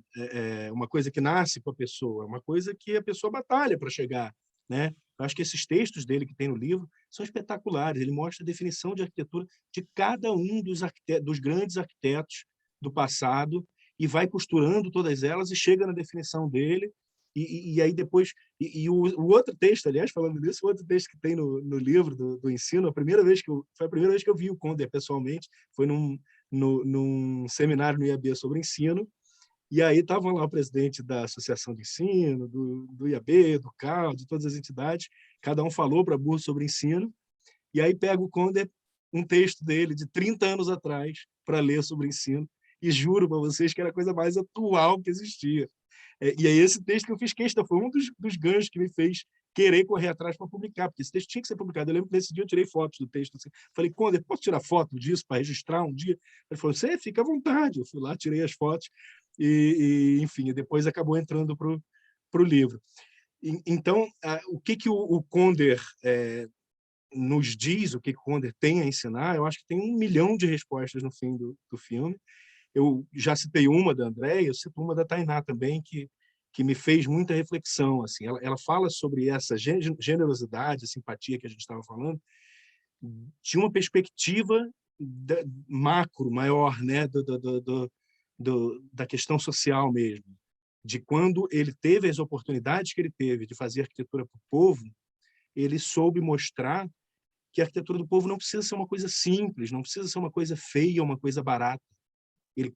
uma coisa que nasce com a pessoa, é uma coisa que a pessoa batalha para chegar, né? Eu acho que esses textos dele que tem no livro são espetaculares. Ele mostra a definição de arquitetura de cada um dos grandes arquitetos do passado, e vai costurando todas elas e chega na definição dele. E aí depois... o outro texto, aliás, falando disso, o outro texto que tem no livro do ensino, foi a primeira vez que eu vi o Conder pessoalmente, foi num seminário no IAB sobre ensino, e aí estavam lá o presidente da Associação de Ensino, do IAB, do CAL, de todas as entidades, cada um falou para burro sobre ensino, e aí pega o Conder, um texto dele de 30 anos atrás, para ler sobre ensino, e juro para vocês que era a coisa mais atual que existia. E aí esse texto que eu fiz questão foi um dos ganchos que me fez querer correr atrás para publicar, porque esse texto tinha que ser publicado. Eu lembro que nesse dia eu tirei fotos do texto. Assim. Falei, Conder, posso tirar foto disso para registrar um dia? Ele falou, você fica à vontade. Eu fui lá, tirei as fotos enfim, depois acabou entrando para o livro. Então, o que o Conder nos diz, o que o Conder tem a ensinar, eu acho que tem 1 milhão de respostas no fim do filme. Eu já citei uma da Andréia, eu cito uma da Tainá também, que me fez muita reflexão. Assim. Ela fala sobre essa generosidade, simpatia que a gente estava falando, de uma perspectiva macro, maior, né? Da questão social mesmo. De quando ele teve as oportunidades que ele teve de fazer arquitetura para o povo, ele soube mostrar que a arquitetura do povo não precisa ser uma coisa simples, não precisa ser uma coisa feia, uma coisa barata.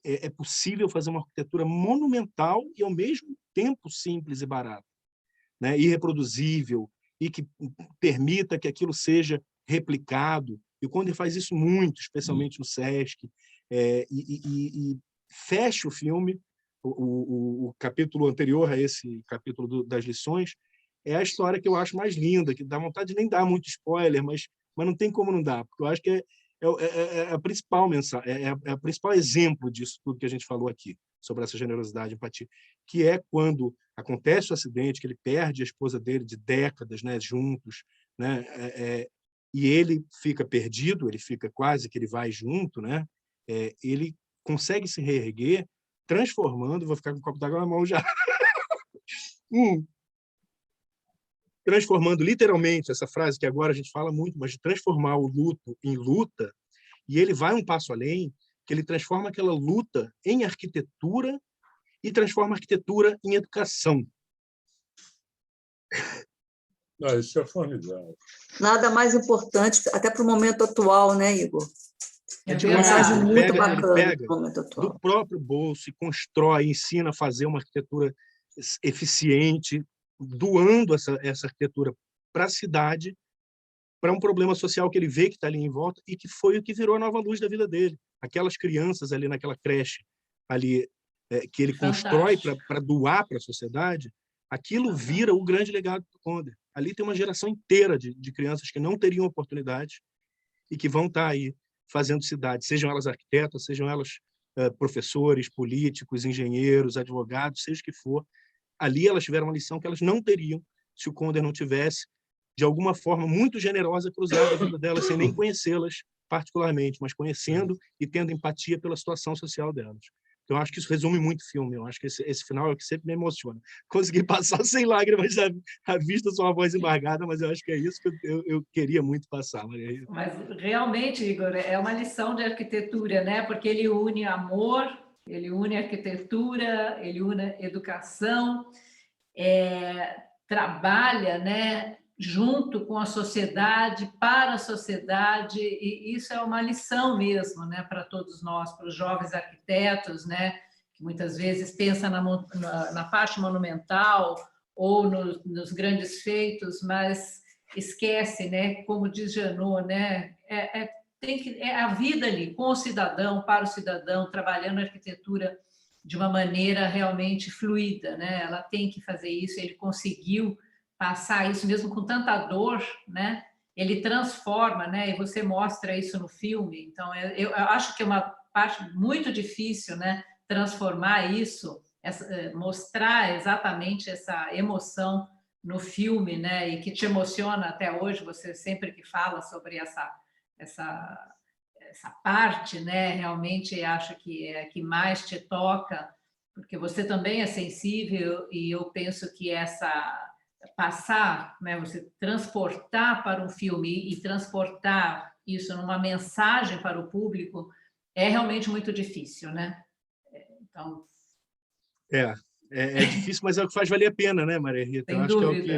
É possível fazer uma arquitetura monumental e, ao mesmo tempo, simples e barata, né? E reproduzível, e que permita que aquilo seja replicado. E o Conder faz isso muito, especialmente no Sesc, e fecha o filme. O capítulo anterior a esse capítulo das lições é a história que eu acho mais linda, que dá vontade de nem dar muito spoiler, mas não tem como não dar, porque eu acho que é a principal mensagem, é o principal exemplo disso tudo que a gente falou aqui, sobre essa generosidade e empatia, que é quando acontece o acidente, que ele perde a esposa dele de décadas, né, juntos, né, e ele fica perdido, ele fica quase que ele vai junto, né, ele consegue se reerguer, transformando, vou ficar com o copo d'água na mão já, transformando literalmente essa frase que agora a gente fala muito, mas de transformar o luto em luta, e ele vai um passo além, que ele transforma aquela luta em arquitetura e transforma a arquitetura em educação. Isso é formidável. Nada mais importante, até para o momento atual, né, Igor? Uma mensagem muito ele bacana pega no momento atual. do próprio bolso e constrói, ensina a fazer uma arquitetura eficiente, doando essa arquitetura para a cidade, para um problema social que ele vê que está ali em volta e que foi o que virou a nova luz da vida dele. Aquelas crianças ali naquela creche ali que ele constrói para doar para a sociedade, aquilo vira o grande legado do Conder. Ali tem uma geração inteira de crianças que não teriam oportunidade e que vão estar aí fazendo cidade, sejam elas arquitetas, sejam elas professores, políticos, engenheiros, advogados, seja o que for. Ali elas tiveram uma lição que elas não teriam se o Conder não tivesse, de alguma forma muito generosa, cruzado a vida delas, sem nem conhecê-las particularmente, mas conhecendo e tendo empatia pela situação social delas. Então, eu acho que isso resume muito o filme. Eu acho que esse final é o que sempre me emociona. Consegui passar sem lágrimas à vista, só uma voz embargada, mas eu acho que é isso que eu queria muito passar, Maria Rita. Mas, realmente, Igor, é uma lição de arquitetura, né? Porque ele une amor, ele une arquitetura, ele une educação, trabalha, né, junto com a sociedade, para a sociedade, e isso é uma lição mesmo, né, para todos nós, para os jovens arquitetos, né, que muitas vezes pensam na parte monumental ou nos grandes feitos, mas esquece, né, como diz Janot, né, é a vida ali, com o cidadão, para o cidadão, trabalhando a arquitetura de uma maneira realmente fluida, né? Ela tem que fazer isso, ele conseguiu passar isso mesmo com tanta dor, né? Ele transforma, né? E você mostra isso no filme. Então, eu acho que é uma parte muito difícil, né? Transformar isso, mostrar exatamente essa emoção no filme, né? E que te emociona até hoje, você sempre que fala sobre essa parte, né? Realmente acho que é a que mais te toca, porque você também é sensível, e eu penso que passar, né, você transportar para um filme e transportar isso numa mensagem para o público é realmente muito difícil, né? Então... É difícil, mas é o que faz valer a pena, né, Maria Rita? Sem eu acho dúvida. Que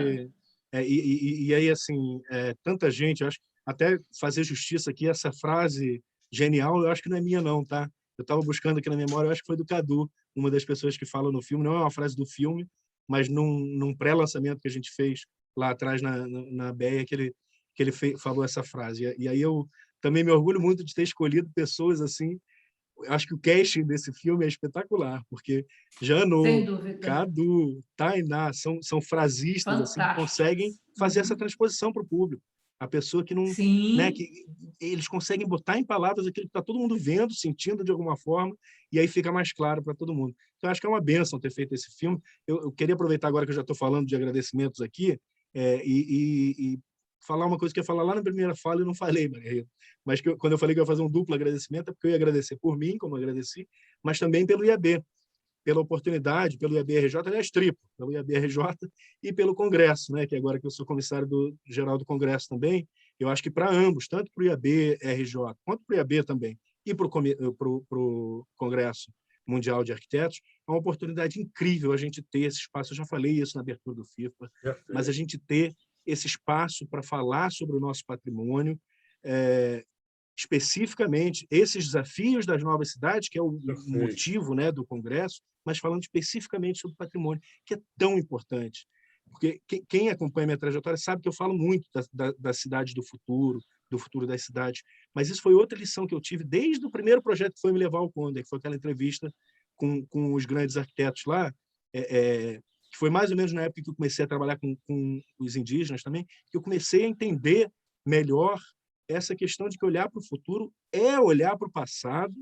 é o que... E aí, assim, tanta gente, eu acho, até fazer justiça aqui, essa frase genial, eu acho que não é minha não, tá? Eu estava buscando aqui na memória, eu acho que foi do Cadu, uma das pessoas que fala no filme, não é uma frase do filme, mas num pré-lançamento que a gente fez lá atrás na BEA, que ele falou essa frase. E aí eu também me orgulho muito de ter escolhido pessoas assim, eu acho que o casting desse filme é espetacular, porque Sem Janot, dúvida. Cadu, Tainá, são frasistas assim, que conseguem fazer essa transposição para o público. A pessoa que não... Sim. Né, que eles conseguem botar em palavras aquilo que está todo mundo vendo, sentindo de alguma forma, e aí fica mais claro para todo mundo. Então, eu acho que é uma bênção ter feito esse filme. Eu queria aproveitar agora que eu já estou falando de agradecimentos aqui, e falar uma coisa que eu ia falar lá na primeira fala e não falei, Maria Rita. Mas quando eu falei que eu ia fazer um duplo agradecimento, é porque eu ia agradecer por mim, como agradeci, mas também pelo IAB, pela oportunidade, pelo IAB-RJ, aliás, triplo, pelo IAB-RJ e pelo Congresso, né, que agora que eu sou comissário geral do Congresso também, eu acho que para ambos, tanto para o IAB-RJ quanto para o IAB também, e para o Congresso Mundial de Arquitetos, é uma oportunidade incrível a gente ter esse espaço. Eu já falei isso na abertura do FIFA, mas a gente ter esse espaço para falar sobre o nosso patrimônio, especificamente esses desafios das novas cidades, que é o motivo, né, do Congresso, mas falando especificamente sobre o patrimônio, que é tão importante. Porque quem acompanha minha trajetória sabe que eu falo muito da cidade do futuro das cidades, mas isso foi outra lição que eu tive desde o primeiro projeto que foi me levar ao Conde, que foi aquela entrevista com os grandes arquitetos lá, que foi mais ou menos na época que eu comecei a trabalhar com os indígenas também, que eu comecei a entender melhor essa questão de que olhar para o futuro é olhar para o passado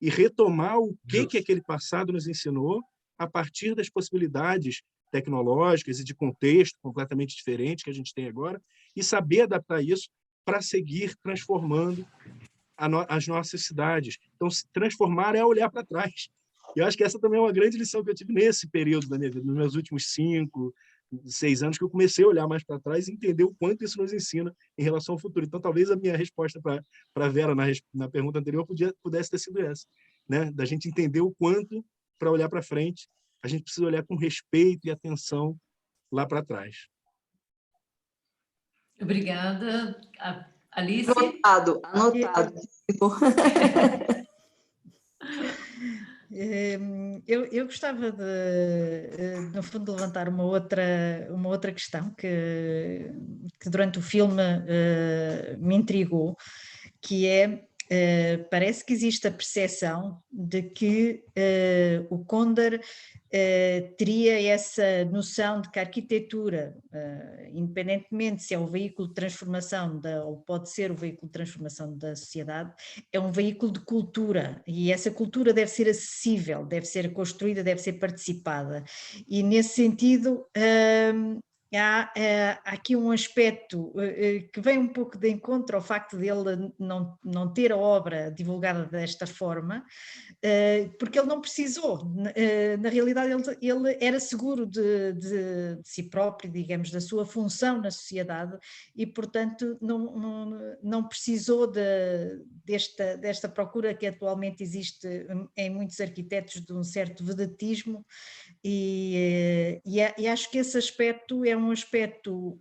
e retomar o que aquele passado nos ensinou a partir das possibilidades tecnológicas e de contexto completamente diferente que a gente tem agora, e saber adaptar isso para seguir transformando as nossas cidades. Então, se transformar é olhar para trás. E eu acho que essa também é uma grande lição que eu tive nesse período da minha vida, nos meus últimos 5, 6 anos, que eu comecei a olhar mais para trás e entender o quanto isso nos ensina em relação ao futuro. Então, talvez a minha resposta para a Vera na pergunta anterior pudesse ter sido essa, né? Da gente entender o quanto, para olhar para frente, a gente precisa olhar com respeito e atenção lá para trás. Obrigada. Alice? Anotado. Eu gostava de, no fundo, levantar uma outra questão que durante o filme me intrigou, que é, parece que existe a percepção de que o Cóndor teria essa noção de que a arquitetura, independentemente se é o veículo de transformação ou pode ser o veículo de transformação da sociedade, é um veículo de cultura, e essa cultura deve ser acessível, deve ser construída, deve ser participada, e nesse sentido há aqui um aspecto que vem um pouco de encontro ao facto de ele não ter a obra divulgada desta forma, porque ele não precisou. Na realidade, ele era seguro de si próprio, digamos, da sua função na sociedade, e, portanto, não precisou desta procura que atualmente existe em muitos arquitetos, de um certo vedetismo, e acho que esse aspecto é um aspecto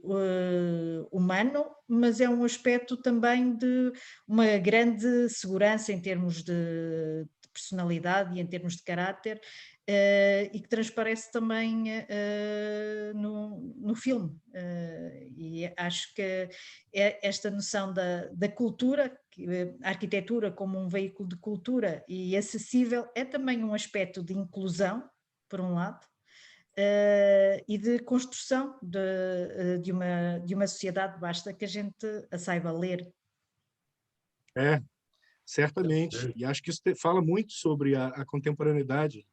humano, mas é um aspecto também de uma grande segurança em termos de personalidade e em termos de caráter, e que transparece também no filme. E acho que esta noção da cultura, a arquitetura como um veículo de cultura e acessível, é também um aspecto de inclusão, por um lado, e de construção de uma sociedade, basta que a gente a saiba ler. Certamente. E acho que isso fala muito sobre a contemporaneidade,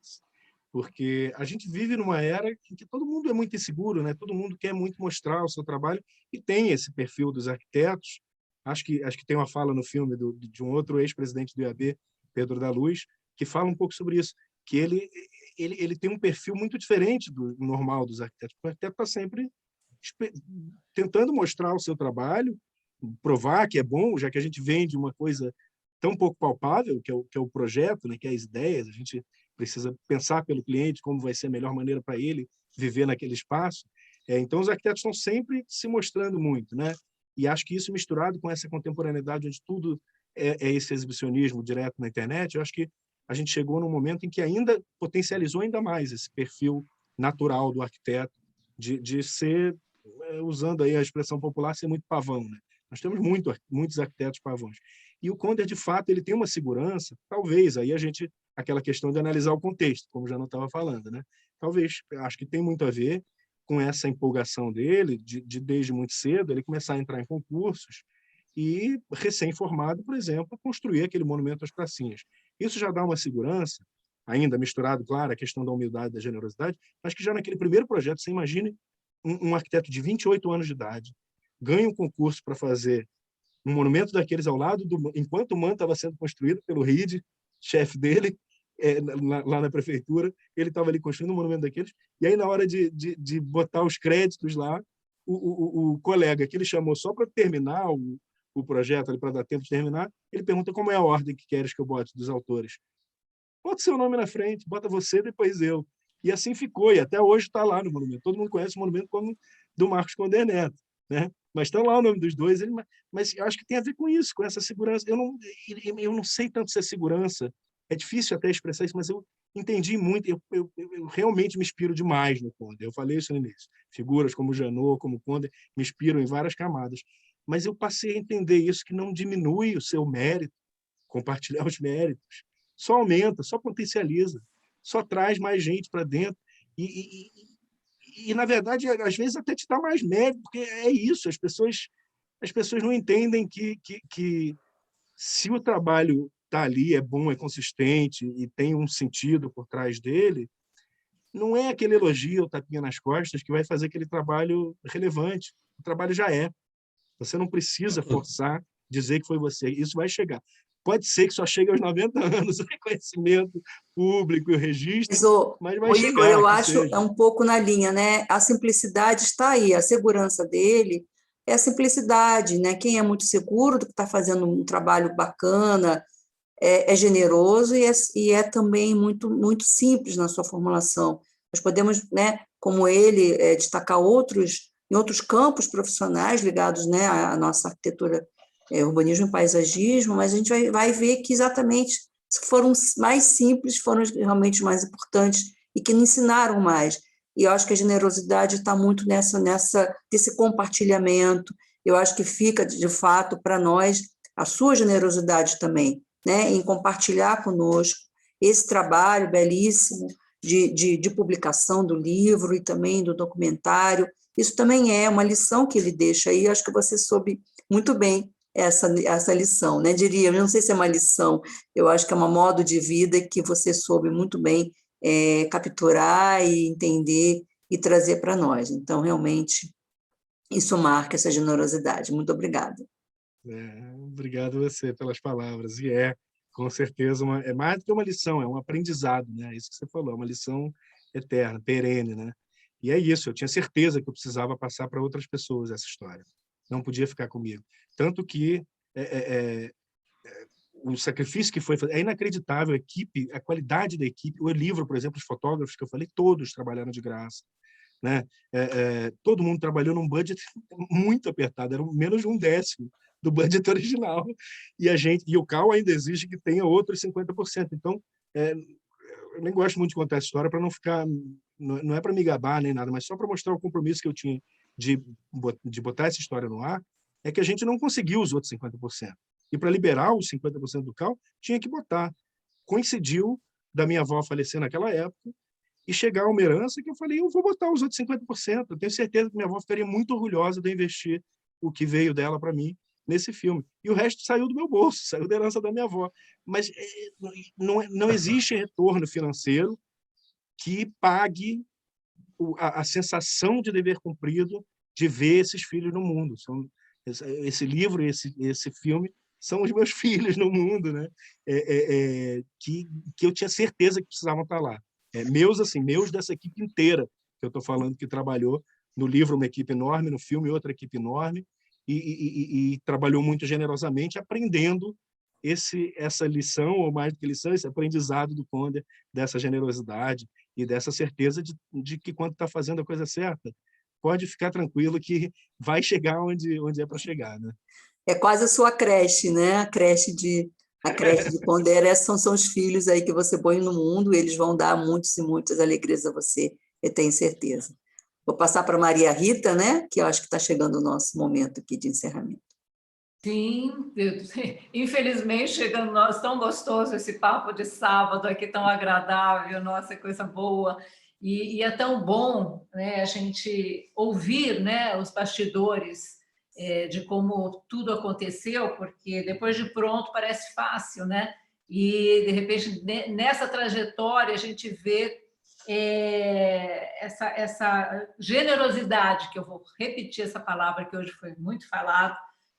porque a gente vive numa era em que todo mundo é muito inseguro, né? Todo mundo quer muito mostrar o seu trabalho, e tem esse perfil dos arquitetos. Acho que tem uma fala no filme de um outro ex-presidente do IAB, Pedro da Luz, que fala um pouco sobre isso, que ele tem um perfil muito diferente do normal dos arquitetos. O arquiteto está sempre tentando mostrar o seu trabalho, provar que é bom, já que a gente vende uma coisa tão pouco palpável, que é o projeto, né, que é as ideias. A gente precisa pensar pelo cliente como vai ser a melhor maneira para ele viver naquele espaço. Então, os arquitetos estão sempre se mostrando muito, né? E acho que isso, misturado com essa contemporaneidade, onde tudo é esse exibicionismo direto na internet, eu acho que a gente chegou num momento em que ainda potencializou ainda mais esse perfil natural do arquiteto, de ser, usando aí a expressão popular, ser muito pavão, né? Nós temos muitos arquitetos pavões. E o Conder, de fato, ele tem uma segurança, talvez, aí aquela questão de analisar o contexto, como já não estava falando, né? Talvez, acho que tem muito a ver com essa empolgação dele, desde muito cedo, ele começar a entrar em concursos e, recém-formado, por exemplo, construir aquele monumento às pracinhas. Isso já dá uma segurança, ainda misturado, claro, a questão da humildade, da generosidade, mas que já naquele primeiro projeto, você imagine um arquiteto de 28 anos de idade, ganha um concurso para fazer um monumento daqueles ao lado, enquanto o MAN estava sendo construído pelo Reed, chefe dele, lá na prefeitura, ele estava ali construindo um monumento daqueles, e aí na hora de botar os créditos lá, o colega que ele chamou só para terminar o projeto, para dar tempo de terminar, ele pergunta como é a ordem que queres que eu bote dos autores. Bota seu nome na frente, bota você, depois eu. E assim ficou, e até hoje está lá no monumento. Todo mundo conhece o monumento como do Marcos Conder Neto, né? Mas está lá o nome dos dois. Mas eu acho que tem a ver com isso, com essa segurança. Eu não sei tanto se é segurança, é difícil até expressar isso, mas eu entendi muito, eu realmente me inspiro demais no Conder. Eu falei isso no início. Figuras como o Janot, como o Conder, me inspiram em várias camadas. Mas eu passei a entender isso, que não diminui o seu mérito, compartilhar os méritos. Só aumenta, só potencializa, só traz mais gente para dentro. E, na verdade, às vezes até te dá mais mérito, porque é isso, as pessoas não entendem que se o trabalho está ali, é bom, é consistente e tem um sentido por trás dele, não é aquele elogio ou tapinha nas costas que vai fazer aquele trabalho relevante. O trabalho já é. Você não precisa forçar, dizer que foi você. Isso vai chegar. Pode ser que só chegue aos 90 anos o reconhecimento público e o registro, mas vai chegar. Igor, eu acho é um pouco na linha, né? A simplicidade está aí, a segurança dele é a simplicidade, né? Quem é muito seguro do que está fazendo um trabalho bacana, é generoso e é também muito, muito simples na sua formulação. Nós podemos, né, como ele, destacar em outros campos profissionais ligados, né, à nossa arquitetura, urbanismo e paisagismo, mas a gente vai ver que exatamente os que foram mais simples foram realmente mais importantes e que nos ensinaram mais. E eu acho que a generosidade está muito desse compartilhamento. Eu acho que fica, de fato, para nós, a sua generosidade também, né, em compartilhar conosco esse trabalho belíssimo de publicação do livro e também do documentário. Isso também é uma lição que ele deixa aí. Eu acho que você soube muito bem essa lição, né? Eu não sei se é uma lição, eu acho que é um modo de vida que você soube muito bem capturar e entender e trazer para nós. Então, realmente, isso marca essa generosidade. Muito obrigada. Obrigado a você pelas palavras. E com certeza, é mais do que uma lição, é um aprendizado, né? Isso que você falou, é uma lição eterna, perene, né? E é isso, eu tinha certeza que eu precisava passar para outras pessoas essa história. Não podia ficar comigo. Tanto que o sacrifício que foi feito é inacreditável. A equipe, a qualidade da equipe, o livro, por exemplo, os fotógrafos que eu falei, todos trabalharam de graça, né? Todo mundo trabalhou num budget muito apertado, era menos de 1/10 do budget original. E o CAL ainda exige que tenha outros 50%. Então, eu nem gosto muito de contar essa história para não ficar... Não é para me gabar nem nada, mas só para mostrar o compromisso que eu tinha de botar essa história no ar, é que a gente não conseguiu os outros 50%. E para liberar os 50% do CAL, tinha que botar. Coincidiu da minha avó falecer naquela época e chegar a uma herança que eu falei, eu vou botar os outros 50%. Eu tenho certeza que minha avó ficaria muito orgulhosa de eu investir o que veio dela para mim nesse filme. E o resto saiu do meu bolso, saiu da herança da minha avó. Mas não existe retorno financeiro que pague a sensação de dever cumprido de ver esses filhos no mundo. Esse livro, esse filme, são os meus filhos no mundo, né? Que eu tinha certeza que precisavam estar lá. Meus dessa equipe inteira, que eu estou falando, que trabalhou no livro uma equipe enorme, no filme outra equipe enorme, e trabalhou muito generosamente, aprendendo essa lição, ou mais do que lição, esse aprendizado do Conder, dessa generosidade e dessa certeza de que quando está fazendo a coisa certa, pode ficar tranquilo que vai chegar onde é para chegar, né? É quase a sua creche, né? A creche de Conder são os filhos aí que você põe no mundo, eles vão dar muitas e muitas alegrias a você, eu tenho certeza. Vou passar para a Maria Rita, né? Que eu acho que está chegando o nosso momento aqui de encerramento. Sim, infelizmente chegando nós, tão gostoso esse papo de sábado aqui, tão agradável, nossa, coisa boa. E é tão bom, né, a gente ouvir, né, os bastidores de como tudo aconteceu, porque depois de pronto parece fácil, né? E, de repente, nessa trajetória, a gente vê essa generosidade, que eu vou repetir essa palavra que hoje foi muito falada,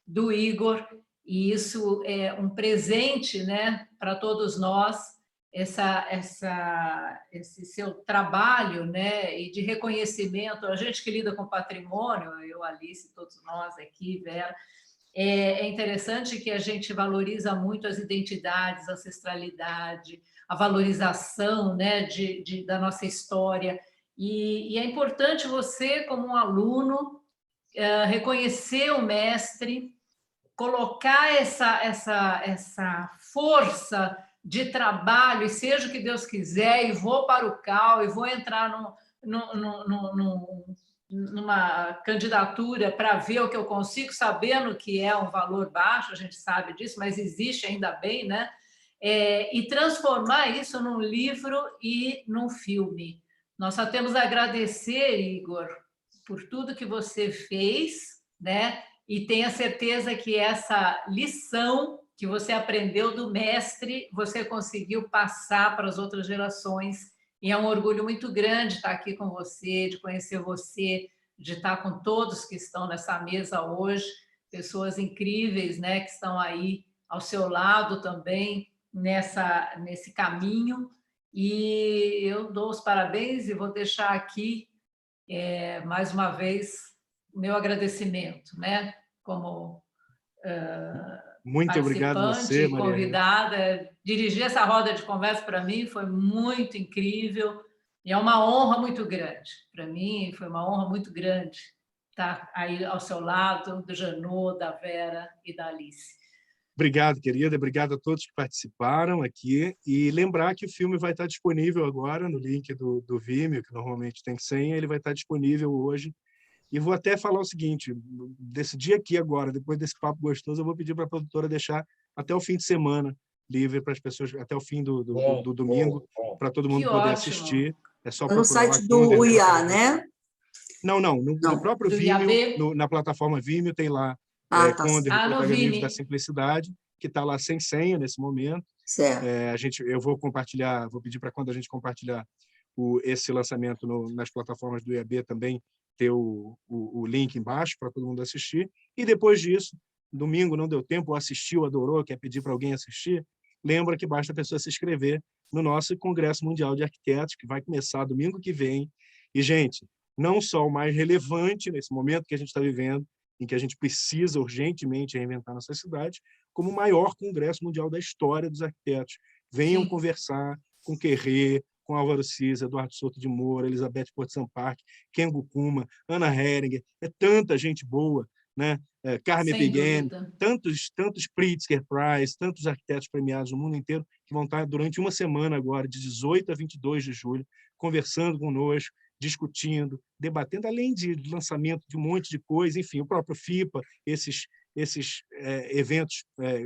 do Igor, e isso é um presente, né, para todos nós, esse seu trabalho, né, e de reconhecimento. A gente que lida com patrimônio, eu, Alice, todos nós aqui, Vera, é interessante que a gente valoriza muito as identidades, a ancestralidade, a valorização, né, da nossa história, e é importante você, como um aluno, reconhecer o mestre, colocar essa força de trabalho, e seja o que Deus quiser, e vou para o CAL, e vou entrar numa candidatura para ver o que eu consigo, sabendo que é um valor baixo, a gente sabe disso, mas existe ainda bem, né? E transformar isso num livro e num filme. Nós só temos a agradecer, Igor, por tudo que você fez, né? E tenha certeza que essa lição que você aprendeu do mestre, você conseguiu passar para as outras gerações. E é um orgulho muito grande estar aqui com você, de conhecer você, de estar com todos que estão nessa mesa hoje, pessoas incríveis, né, que estão aí ao seu lado também nesse caminho. E eu dou os parabéns e vou deixar aqui mais uma vez o meu agradecimento, né, como muito obrigado a você, Maria. Convidada. Dirigir essa roda de conversa para mim foi muito incrível e é uma honra muito grande. Para mim foi uma honra muito grande estar aí ao seu lado, do Janot, da Vera e da Alice. Obrigado, querida. Obrigado a todos que participaram aqui. E lembrar que o filme vai estar disponível agora no link do Vimeo, que normalmente tem senha, ele vai estar disponível hoje. E vou até falar o seguinte, decidir aqui agora, depois desse papo gostoso, eu vou pedir para a produtora deixar até o fim de semana livre para as pessoas, até o fim do domingo, para todo mundo poder assistir. É só no site do UIA, né? Não. No próprio Vimeo, na plataforma Vimeo, tem lá Conde, Protagonismo da Simplicidade, que está lá sem senha nesse momento. Certo. Eu vou compartilhar, vou pedir para quando a gente compartilhar esse lançamento nas plataformas do IAB também, ter o link embaixo para todo mundo assistir. E depois disso, domingo não deu tempo, assistiu, adorou, quer pedir para alguém assistir, lembra que basta a pessoa se inscrever no nosso Congresso Mundial de Arquitetos, que vai começar domingo que vem. E, gente, não só o mais relevante nesse momento que a gente está vivendo, em que a gente precisa urgentemente reinventar nossa cidade, como o maior Congresso Mundial da história dos arquitetos. Venham conversar com Querré, com Álvaro Siza, Eduardo Souto de Moura, Elizabeth Porto Sampaio, Ken Gukuma, Ana Heringer, tanta gente boa, né? Carmen Piguen, tantos Pritzker Prize, tantos arquitetos premiados no mundo inteiro que vão estar durante uma semana agora, de 18 a 22 de julho, conversando conosco, discutindo, debatendo, além de lançamento de um monte de coisa, enfim, o próprio FIPA, esses eventos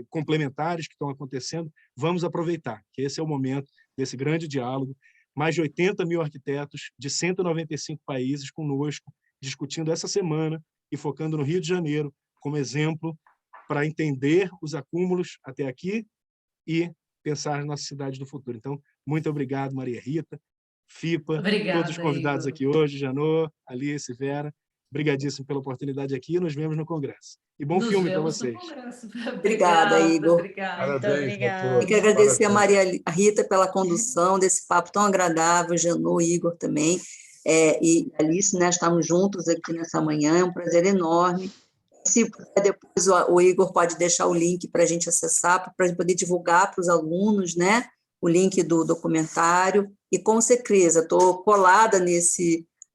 complementares que estão acontecendo, vamos aproveitar, que esse é o momento desse grande diálogo. Mais de 80 mil arquitetos de 195 países conosco, discutindo essa semana e focando no Rio de Janeiro como exemplo para entender os acúmulos até aqui e pensar na nossa cidade do futuro. Então, muito obrigado, Maria Rita, FIPA, Obrigada, todos os convidados aqui hoje, Janot, Alice, Vera. Obrigadíssimo pela oportunidade aqui e nos vemos no Congresso. E bom filme para vocês. Obrigada, Igor. Obrigada. Eu quero agradecer a Maria Rita pela condução desse papo tão agradável, Janot, Igor também, e Alice, né, estamos juntos aqui nessa manhã, é um prazer enorme. Se depois o Igor pode deixar o link para a gente acessar, para a gente poder divulgar para os alunos, né, o link do documentário, e com certeza, estou colada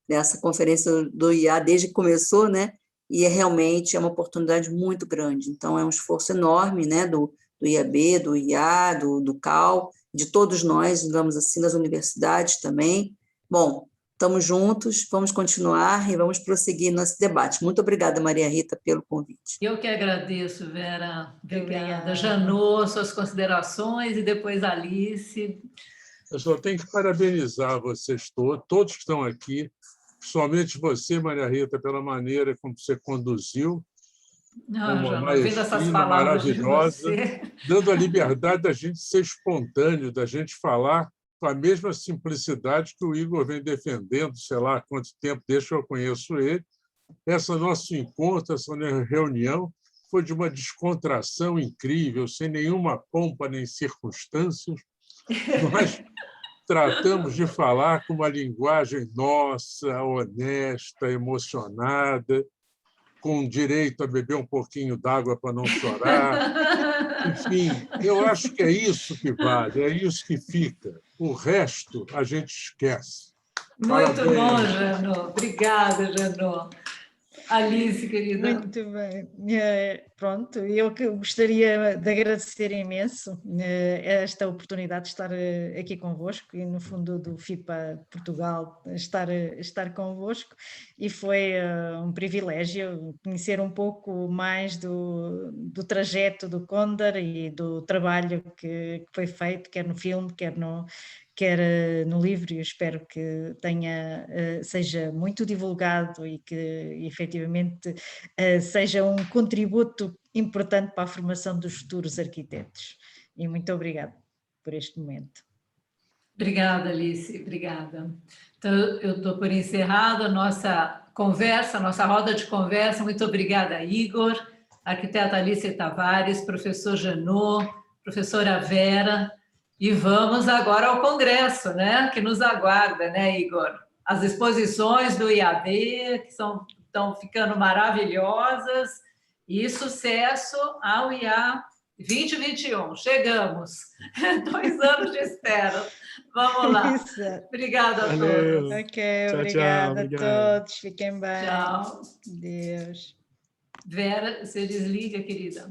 nessa conferência do IA desde que começou, né, e realmente é uma oportunidade muito grande. Então, é um esforço enorme, né, do IAB, do IA, do CAL, de todos nós, digamos assim, das universidades também. Bom, Estamos juntos, vamos continuar e vamos prosseguir nosso debate. Muito obrigada, Maria Rita, pelo convite. Eu que agradeço, Vera. Obrigada. Janô, suas considerações, e depois Alice. Eu só tenho que parabenizar vocês todos que estão aqui, principalmente você, Maria Rita, pela maneira como você conduziu, uma maestria maravilhosa, dando a liberdade da gente ser espontâneo, da gente falar com a mesma simplicidade que o Igor vem defendendo, sei lá há quanto tempo desde que eu conheço ele. Esse nosso encontro, essa reunião, foi de uma descontração incrível, sem nenhuma pompa nem circunstâncias. Nós tratamos de falar com uma linguagem nossa, honesta, emocionada, com direito a beber um pouquinho d'água para não chorar. Enfim, eu acho que é isso que vale, é isso que fica. O resto a gente esquece. Muito Parabéns. bom, Janô. Obrigada, Janô. Alice, querida. Muito bem. Pronto, eu que gostaria de agradecer imenso esta oportunidade de estar aqui convosco e, no fundo, do FIPA Portugal estar convosco, e foi um privilégio conhecer um pouco mais do trajeto do Condor e do trabalho que foi feito, quer no filme, quer no livro, e eu espero que seja muito divulgado e que efetivamente seja um contributo importante para a formação dos futuros arquitetos. E muito obrigada por este momento. Obrigada, Alice, obrigada. Então, eu dou por encerrada a nossa conversa, a nossa roda de conversa. Muito obrigada, Igor, arquiteta Alice Tavares, professor Janô, professora Vera. E vamos agora ao congresso, né, que nos aguarda, né, Igor? As exposições do IAD, que estão ficando maravilhosas, e sucesso ao IA 2021. Chegamos. 2 anos de espera. Vamos lá. Isso. Obrigada a Valeu. todos. Ok, Tchau, obrigada tchau, a todos. Fiquem bem. Tchau. Deus. Vera, você desliga, querida.